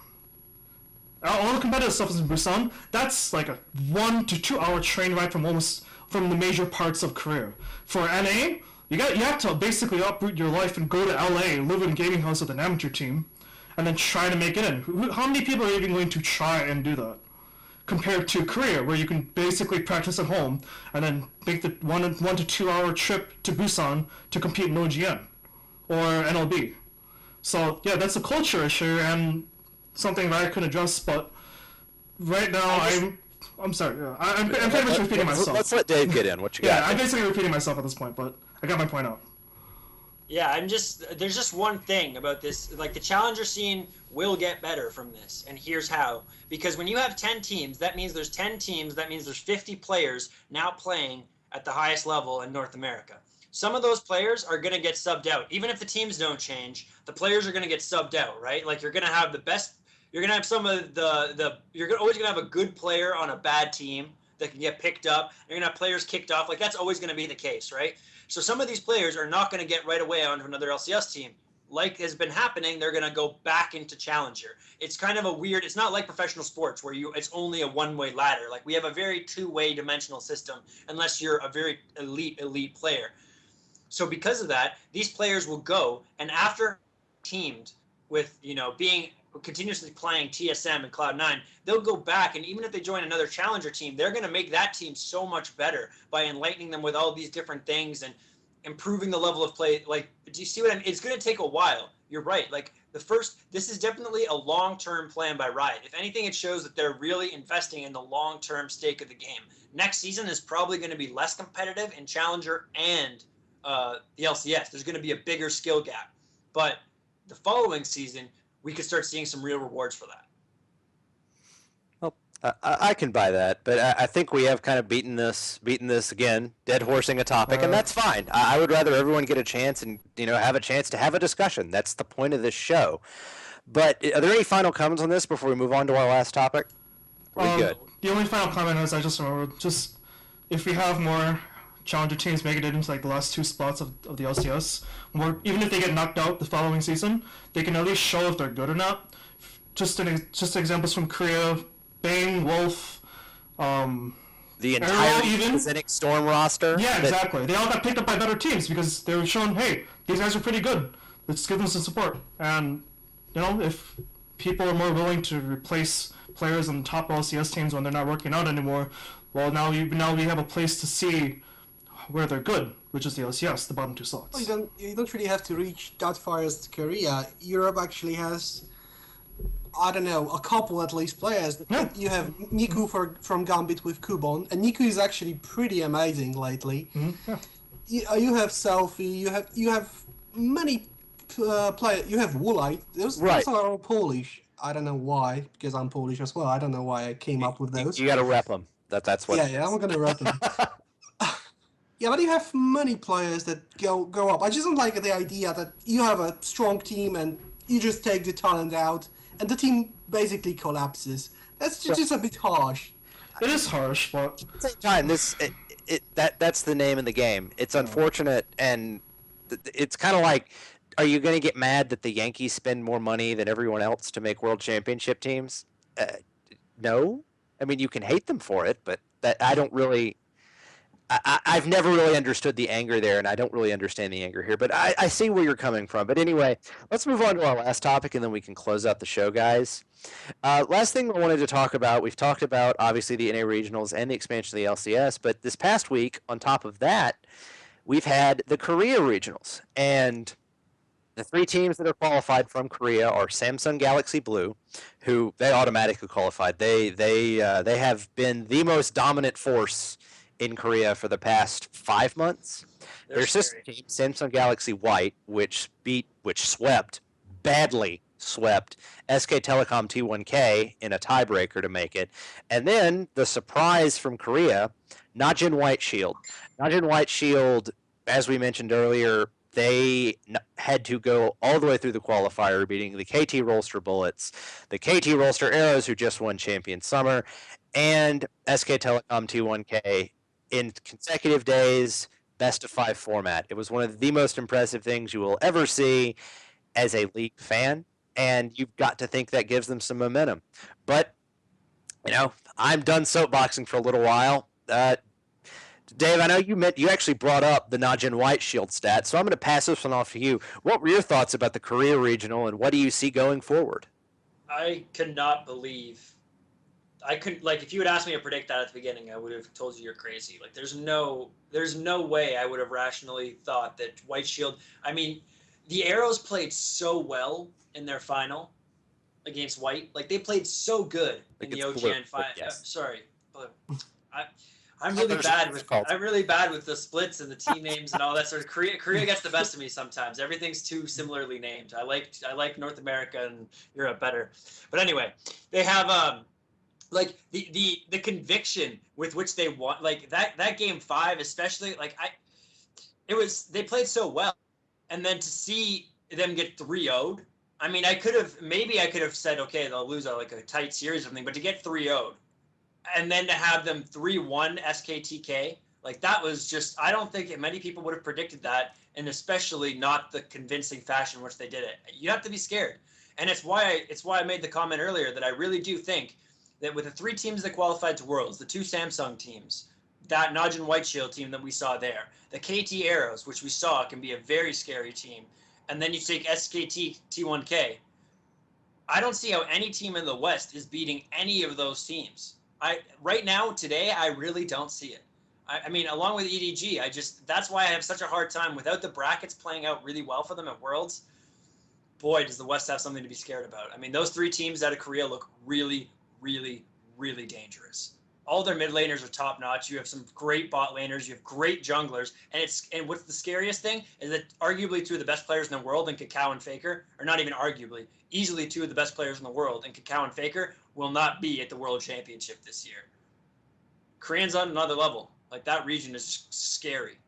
B: All the competitive stuff is in Busan. That's like a 1 to 2 hour train ride from the major parts of Korea. For NA, you have to basically uproot your life and go to LA, live in a gaming house with an amateur team, and then try to make it in. How many people are even going to try and do that? Compared to Korea, where you can basically practice at home and then make the 1 to 2 hour trip to Busan to compete in OGN or NLB. So yeah, that's a culture issue and something that I could address. But right now, I'm sorry. Yeah, I'm pretty much repeating myself.
A: Let's let Dave get in. What you
B: Yeah,
A: got?
B: I'm basically repeating myself at this point, but I got my point out.
C: Yeah, there's just one thing about this, like the challenger scene will get better from this, and here's how. Because when you have 10 teams, that means there's 10 teams, that means there's 50 players now playing at the highest level in North America. Some of those players are going to get subbed out. Even if the teams don't change, the players are going to get subbed out, right? Like you're going to have the best, you're going to have some of you're always going to have a good player on a bad team that can get picked up. You're going to have players kicked off. Like that's always going to be the case, right? So some of these players are not going to get right away onto another LCS team. Like has been happening, they're going to go back into Challenger. It's kind of a weird, it's not like professional sports where it's only a one-way ladder. Like we have a very two-way dimensional system unless you're a very elite player. So because of that, these players will go, and after teamed with, being continuously playing TSM and Cloud9, they'll go back, and even if they join another challenger team, they're going to make that team so much better by enlightening them with all these different things and improving the level of play. Like, do you see what I mean? It's going to take a while. You're right. Like this is definitely a long-term plan by Riot. If anything, it shows that they're really investing in the long-term stake of the game. Next season is probably going to be less competitive in challenger and the LCS. There's going to be a bigger skill gap, but the following season we could start seeing some real rewards for that.
A: Well, I can buy that, but I think we have kind of beaten this again, dead horsing a topic, and that's fine. I would rather everyone get a chance and have a chance to have a discussion. That's the point of this show. But are there any final comments on this before we move on to our last topic? Are we good?
B: The only final comment is I just remembered, if we have more challenger teams making it into like the last 2 spots of the LCS, even if they get knocked out the following season, they can at least show if they're good or not. Just examples from Korea, Bane, Wolf,
A: The entire
B: Arrow even?
A: Zenith Storm roster?
B: yeah,
A: that-
B: exactly. They all got picked up by better teams because they were shown, hey, these guys are pretty good. Let's give them some support. And if people are more willing to replace players on top LCS teams when they're not working out anymore, Well, now we have a place to see where they're good, which is the LCS, the bottom two slots.
D: Well, you don't really have to reach that far as Korea. Europe actually has, I don't know, a couple at least players.
B: Yeah.
D: You have Niku from Gambit with Kubon, and Niku is actually pretty amazing lately.
B: Yeah.
D: You have Selfie. You have many players. You have Woolite. Those are all Polish. I don't know why, because I'm Polish as well. I don't know why I came up with those.
A: You got to rep them. That's what.
D: Yeah, I'm gonna rep them. Yeah, but you have many players that go up. I just don't like the idea that you have a strong team and you just take the talent out and the team basically collapses. That's just a bit harsh.
B: It is harsh, but
A: At the same time, that's the name of the game. It's unfortunate, and it's kind of like, are you going to get mad that the Yankees spend more money than everyone else to make World Championship teams? No. I mean, you can hate them for it, but I don't really. I've never really understood the anger there, and I don't really understand the anger here. But I see where you're coming from. But anyway, let's move on to our last topic, and then we can close out the show, guys. Last thing I wanted to talk about, we've talked about, obviously, the NA Regionals and the expansion of the LCS. But this past week, on top of that, we've had the Korea Regionals. And the three teams that are qualified from Korea are Samsung Galaxy Blue, who they automatically qualified. They have been the most dominant force in Korea for the past 5 months. Their sister team, Samsung Galaxy White, which badly swept SK Telecom T1K in a tiebreaker to make it. And then the surprise from Korea, Najin White Shield. Najin White Shield, as we mentioned earlier, they had to go all the way through the qualifier, beating the KT Rolster Bullets, the KT Rolster Arrows, who just won Champion Summer, and SK Telecom T1K in consecutive days, best of 5 format. It was one of the most impressive things you will ever see as a league fan, and you've got to think that gives them some momentum. But, I'm done soapboxing for a little while. Dave, I know you actually brought up the Najin White Shield stat, so I'm going to pass this one off to you. What were your thoughts about the Korea Regional, and what do you see going forward?
C: I could not believe. I couldn't, if you had asked me to predict that at the beginning, I would have told you you're crazy. There's no way I would have rationally thought that White Shield. I mean, the Arrows played so well in their final against White. They played so good in the OGN final.
A: Yes.
C: Sorry, I'm really bad with the splits and the team names and all that sort of. Korea gets the best of me sometimes. Everything's too similarly named. I like North America and Europe better. But anyway, they have the conviction with which they won, that game 5 especially, they played so well, and then to see them get 3-0'd, I mean, I could have said, okay, they'll lose a tight series or something, but to get 3-0'd and then to have them 3-1 SKTK, that was just, I don't think many people would have predicted that, and especially not the convincing fashion in which they did it. You have to be scared, and it's why I made the comment earlier that I really do think that with the 3 teams that qualified to Worlds, the 2 Samsung teams, that Najin White Shield team that we saw there, the KT Arrows, which we saw can be a very scary team, and then you take SKT T1K, I don't see how any team in the West is beating any of those teams. Right now, today, I really don't see it. I mean, along with EDG, that's why I have such a hard time, without the brackets playing out really well for them at Worlds, boy, does the West have something to be scared about. I mean, those 3 teams out of Korea look really, really, really dangerous. All their mid laners are top notch. You have some great bot laners. You have great junglers. And what's the scariest thing is that arguably 2 of the best players in the world in Kakao and Faker, or not even arguably, easily 2 of the best players in the world in Kakao and Faker will not be at the World Championship this year. Korean's on another level. That region is just scary.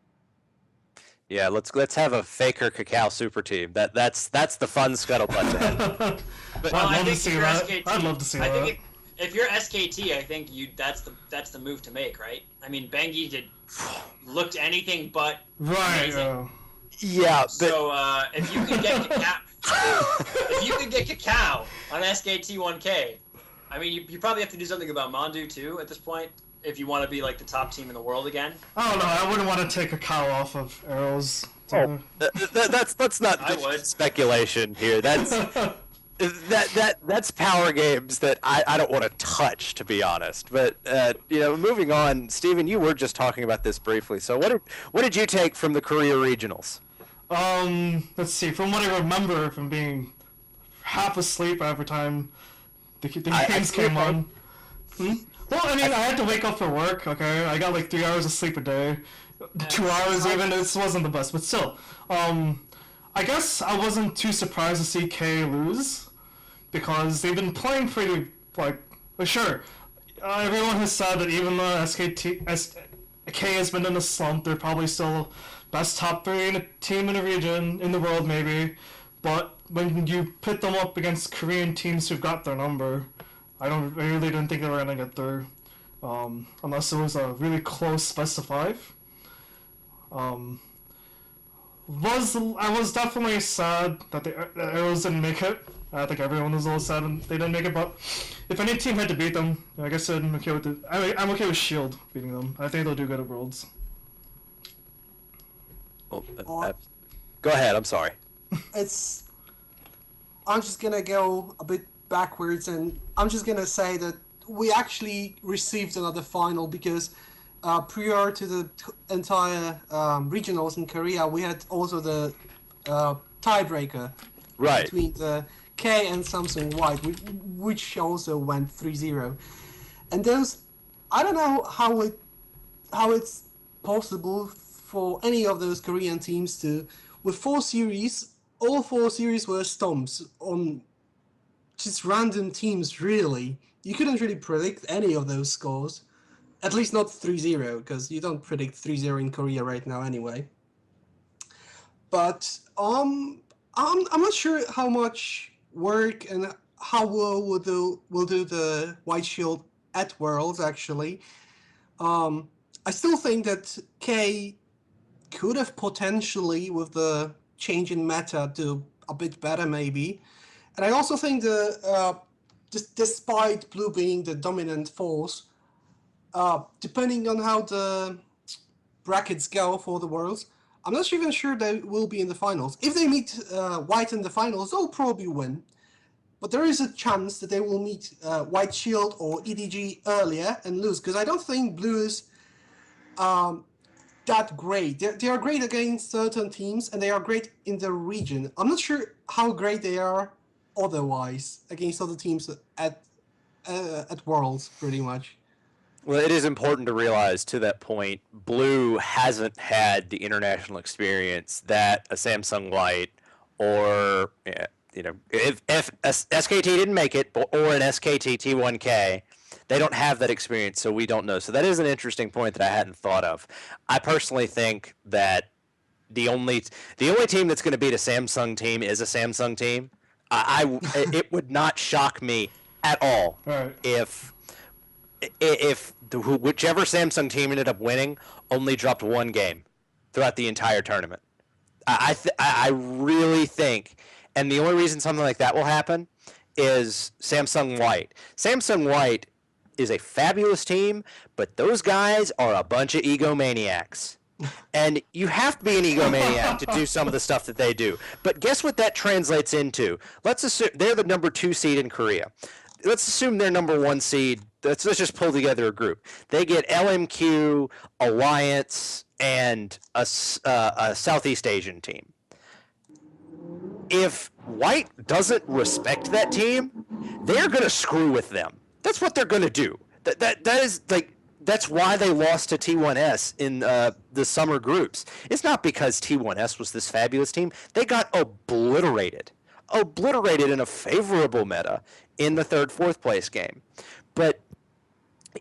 A: Yeah, let's have a Faker Kakao super team. That's the fun scuttlebutt to have.
B: I'd love to see that. I'd love to see that.
C: If you're SKT, I think that's the move to make, right? I mean, Bengi looked anything but amazing.
A: Yeah.
C: So if you could get Kakao on SKT1K, I mean, you probably have to do something about Mondu too at this point if you want to be the top team in the world again.
B: I don't know. I wouldn't want to take a cow off of Arrows.
A: That's not
C: I would.
A: speculation here. That's That's power games that I don't want to touch, to be honest. But moving on, Steven, you were just talking about this briefly. So what did you take from the Korea regionals?
B: Let's see. From what I remember, from being half asleep every time the games came on. Well, I mean, I had to wake up for work. Okay, I got like 3 hours of sleep a day, 2 hours even. This wasn't the best, but still. I guess I wasn't too surprised to see K lose, because they've been playing pretty, sure. Everyone has said that even though K has been in a slump, they're probably still best top 3 in a team in a region, in the world maybe. But when you pit them up against Korean teams who've got their number, I really didn't think they were going to get through, unless it was a really close best of 5. I was definitely sad that the Arrows didn't make it. I think everyone was a little sad they didn't make it, but if any team had to beat them, I guess I'm okay with it. I'm okay with Shield beating them. I think they'll do good at Worlds.
A: Go ahead. I'm sorry.
D: I'm just gonna go a bit backwards, and I'm just gonna say that we actually received another final because prior to the entire regionals in Korea, we had also the tiebreaker between the K and Samsung White, which also went 3-0. And those, I don't know how it's possible for any of those Korean teams to, with 4 series, all 4 series were stomps on just random teams, really. You couldn't really predict any of those scores. At least not 3-0, because you don't predict 3-0 in Korea right now anyway. But I'm not sure how much work and how well will do the White Shield at Worlds, actually. I still think that K could have potentially, with the change in meta, do a bit better maybe. And I also think just despite Blue being the dominant force, depending on how the brackets go for the Worlds, I'm not even sure they will be in the finals. If they meet White in the finals, they'll probably win. But there is a chance that they will meet White Shield or EDG earlier and lose, because I don't think Blue is that great. They are great against certain teams, and they are great in the region. I'm not sure how great they are otherwise against other teams at Worlds, pretty much.
A: Well, it is important to realize, to that point, Blue hasn't had the international experience that a Samsung Light or, if SKT didn't make it, or an SKT T1K, they don't have that experience, so we don't know. So that is an interesting point that I hadn't thought of. I personally think that the only team that's going to beat a Samsung team is a Samsung team. It would not shock me at all if whichever Samsung team ended up winning only dropped 1 game throughout the entire tournament. I really think, and the only reason something like that will happen is Samsung White. Samsung White is a fabulous team, but those guys are a bunch of egomaniacs. And you have to be an egomaniac to do some of the stuff that they do. But guess what that translates into? Let's assume they're the number 2 seed in Korea. Let's assume they're number 1 seed. Let's just pull together a group. They get LMQ, Alliance, and a Southeast Asian team. If White doesn't respect that team, they're going to screw with them. That's what they're going to do. That is like, that's why they lost to T1S in the summer groups. It's not because T1S was this fabulous team. They got obliterated in a favorable meta in the 3rd, 4th place game. But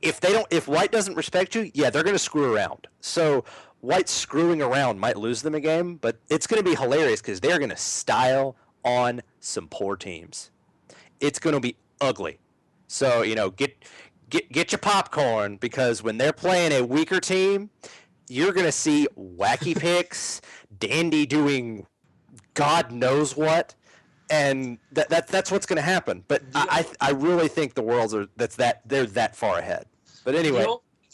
A: if White doesn't respect you, yeah, they're going to screw around. So White screwing around might lose them a game, but it's going to be hilarious because they're going to style on some poor teams. It's going to be ugly. So, get your popcorn, because when they're playing a weaker team, you're going to see wacky picks, Dandy doing God knows what, and that's what's going to happen. But I really think the Worlds they're that far ahead. But anyway,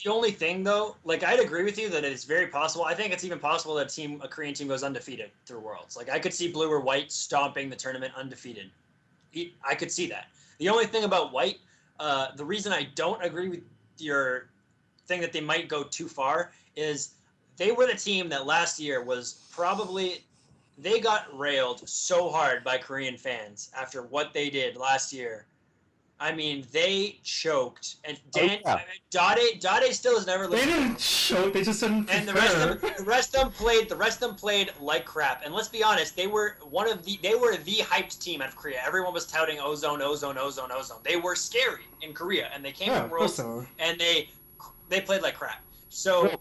C: the only thing though, like, I'd agree with you that it's very possible. I think it's even possible that a Korean team goes undefeated through Worlds. Like, I could see Blue or White stomping the tournament undefeated I could see that. The only thing about White, the reason I don't agree with your thing that they might go too far is they were the team that last year was probably they got railed so hard by Korean fans after what they did last year. I mean, they choked, and Dade still has never.
B: They didn't choke. They just didn't.
C: And the
B: prepare.
C: rest of them played like crap. And let's be honest, they were the hyped team out of Korea. Everyone was touting Ozone. They were scary in Korea, and they came
B: Yeah,
C: to
B: of course
C: Worlds,
B: they were.
C: and they played like crap. So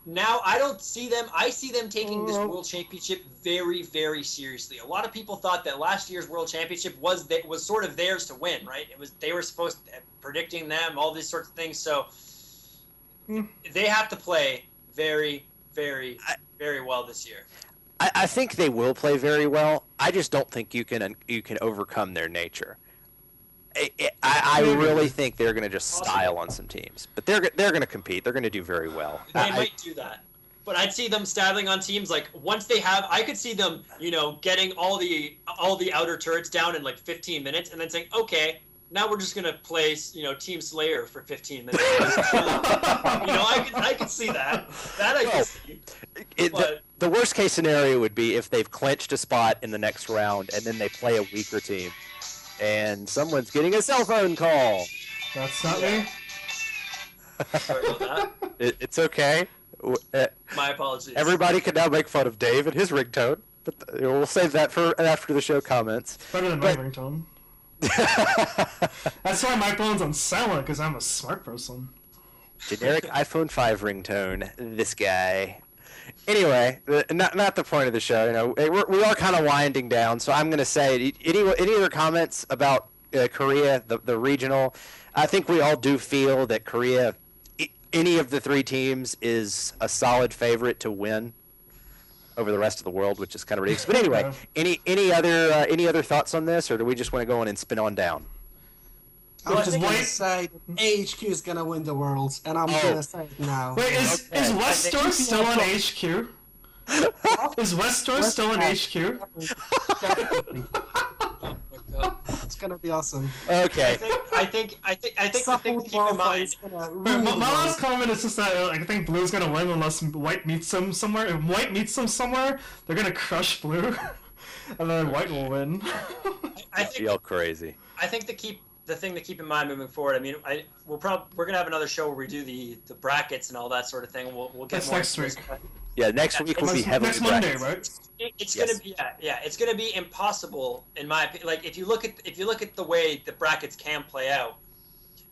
C: now I don't see them. I see them taking this World Championship very, very seriously. A lot of people thought that last year's World Championship was sort of theirs to win, right? They were supposed to, predicting them, all these sorts of things. So they have to play very, very, very well this year.
A: I think they will play very well. I just don't think you can overcome their nature. I really think they're going to just style on some teams, but they're going to compete. They're going to do very well.
C: They might do that, but I'd see them styling on teams like once they have. I could see them, getting all the outer turrets down in like 15 minutes, and then saying, okay, now we're just going to play, Team Slayer for 15 minutes. I could see that. That I can see.
A: The worst case scenario would be if they've clinched a spot in the next round, and then they play a weaker team. And someone's getting a cell phone call.
B: That's not me.
C: Sorry about that.
A: It's okay.
C: My apologies.
A: Everybody can now make fun of Dave and his ringtone, but we'll save that for after the show comments.
B: Better than my ringtone. That's why my phone's on silent, because I'm a smart person.
A: Generic iPhone 5 ringtone. This guy. Anyway, not the point of the show. We are kind of winding down, so I'm going to say any other comments about Korea, the regional. I think we all do feel that Korea, any of the three teams, is a solid favorite to win over the rest of the world, which is kind of ridiculous. But anyway, any other thoughts on this, or do we just want to go on and spin on down?
D: I'm just going to say that AHQ is going to win the Worlds, and I'm going to say it now.
B: Wait, is Westor still on HQ? Is Westor still on HQ?
C: Oh my God.
D: It's going to be awesome.
A: Okay.
C: I think the thing to keep in mind.
B: My last comment is just that I think Blue's gonna win unless White meets them somewhere. If White meets them somewhere, they're gonna crush Blue, and then White will win.
C: I think
A: feel crazy.
C: I think the thing to keep in mind moving forward. I mean, we're gonna have another show where we do the brackets and all that sort of thing. We'll get
B: That's
C: more
B: next week.
A: Yeah, next week will be heavily
B: Next Monday,
A: brackets.
B: right?
C: It's
A: Yes.
C: gonna be it's gonna be impossible in my opinion. Like if you look at the way the brackets can play out,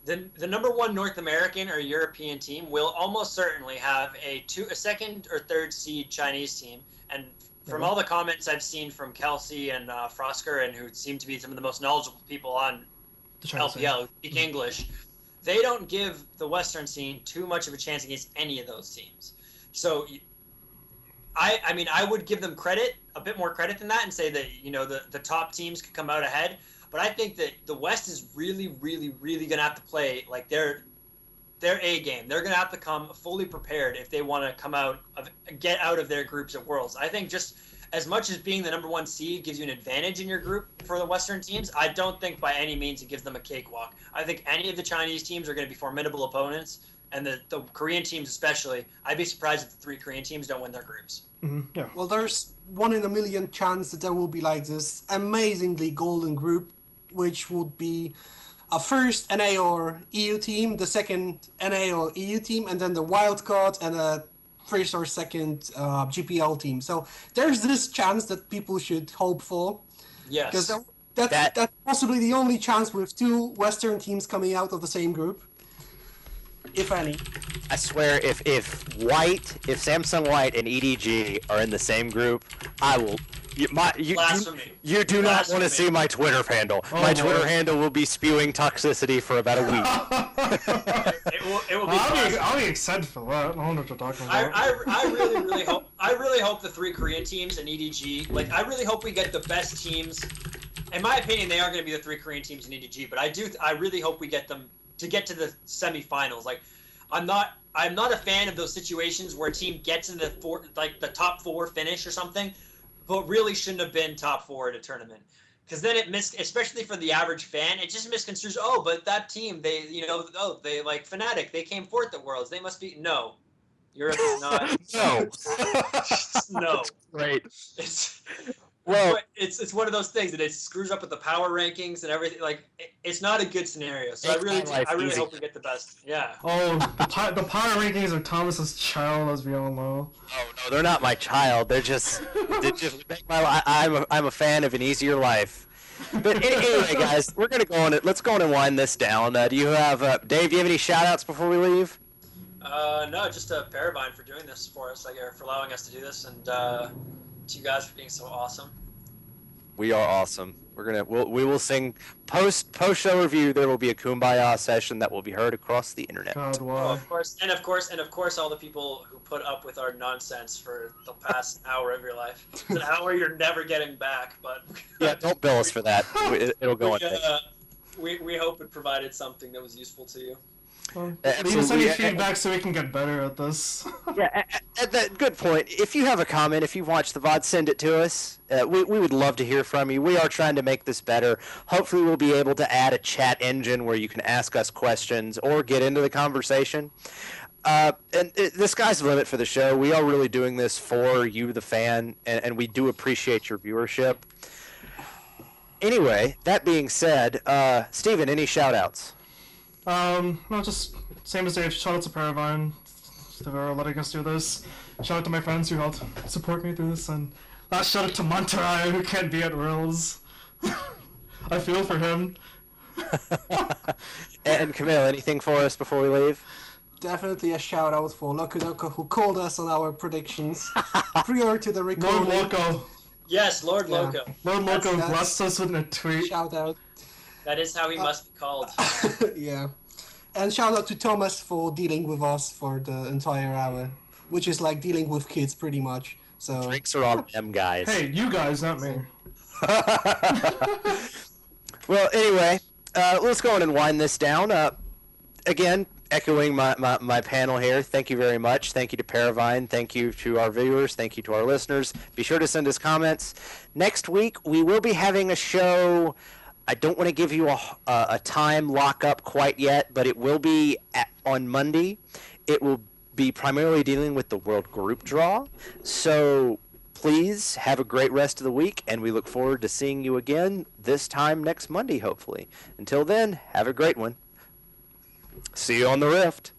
C: then the number one North American or European team will almost certainly have a second or third seed Chinese team. And from all the comments I've seen from Kelsey and Frosker, and who seem to be some of the most knowledgeable people on LPL who speak English, they don't give the Western scene too much of a chance against any of those teams. So I mean, I would give them a bit more credit than that, and say that the top teams could come out ahead. But I think that the West is really, really, really going to have to play like their A game. They're going to have to come fully prepared if they want to get out of their groups at Worlds. I think just as much as being the number one seed gives you an advantage in your group for the Western teams, I don't think by any means it gives them a cakewalk. I think any of the Chinese teams are going to be formidable opponents, and the Korean teams especially. I'd be surprised if the three Korean teams don't win their groups.
B: Mm-hmm. Yeah.
D: Well, there's 1 in a million chance that there will be like this amazingly golden group, which would be a first NA or EU team, the second NA or EU team, and then the wild card and a first or second GPL team. So there's this chance that people should hope for.
C: Yes.
D: Because that's possibly the only chance with two Western teams coming out of the same group, if any.
A: I swear, if Samsung White and EDG are in the same group, I will.
C: Blasphemy.
A: You do not want to see my Twitter handle. My Twitter
B: Lord.
A: handle will be spewing toxicity for about a week.
C: It will be
B: I'll be excited for that. I don't know what you're talking about.
C: I really hope the three Korean teams and EDG, I really hope we get the best teams. In my opinion, they are going to be the three Korean teams in EDG, but I really hope we get them to get to the semifinals. I'm not a fan of those situations where a team gets into the top four finish or something, but really shouldn't have been top four at a tournament. because then especially for the average fan, it just misconstrues. Oh, but that team, they like Fnatic, they came fourth at Worlds. They must be no. Europe is not.
A: No.
C: No.
A: Right.
C: It's
A: Well,
C: it's one of those things that it screws up with the power rankings and everything. Like it's not a good scenario. So I
A: Make my life
C: really
A: easy.
C: hope we get the best. Yeah.
B: Oh, the power rankings are Thomas's child, as we all know.
A: oh no, they're not my child. They just make my life. I'm a fan of an easier life. But anyway, guys, we're gonna go on it. Let's go on and wind this down. Do you have Dave? Do you have any shout outs before we leave?
C: No, just to Paravine for doing this for us, for allowing us to do this, and to you guys for being so awesome.
A: We are awesome. We will sing post show review. There will be a Kumbaya session that will be heard across the internet.
B: God,
C: Oh,
B: why?
C: of course, all the people who put up with our nonsense for the past hour of your life. It's an hour you're never getting back, but
A: Yeah, don't bill us for that. It'll go on.
C: we hope it provided something that was useful to you.
B: Well,
A: Absolutely.
B: leave us any feedback so we can get better at this.
A: Yeah, at that good point. If you have a comment, if you've watched the VOD, send it to us. We would love to hear from you. We are trying to make this better. Hopefully, we'll be able to add a chat engine where you can ask us questions or get into the conversation. The sky's the limit for the show. We are really doing this for you, the fan, and we do appreciate your viewership. Anyway, that being said, Steven, any shout-outs?
B: No, just same as Dave. Shout out to Paravine for letting us do this. Shout out to my friends who helped support me through this, and last shout out to Monterey who can't be at Worlds. I feel for him.
A: And Camille, anything for us before we leave?
D: Definitely a shout out for Loco Loco who called us on our predictions prior to the
B: Lord
D: recording.
B: Loco.
C: Yes, Lord
D: Yeah.
C: Loco.
B: Lord Loco
D: That's-
B: blessed us with a tweet.
D: Shout out.
C: That is how he must be called.
D: Yeah. And shout out to Thomas for dealing with us for the entire hour, which is like dealing with kids pretty much. So
A: Drinks are on them, guys.
B: Hey, you guys, not me.
A: Well, anyway, let's go on and wind this down. Again, echoing my panel here, thank you very much. Thank you to Paravine. Thank you to our viewers. Thank you to our listeners. Be sure to send us comments. Next week, we will be having a show. I don't want to give you a time lockup quite yet, but it will be on Monday. It will be primarily dealing with the World Group Draw. So please have a great rest of the week, and we look forward to seeing you again this time next Monday, hopefully. Until then, have a great one. See you on the Rift.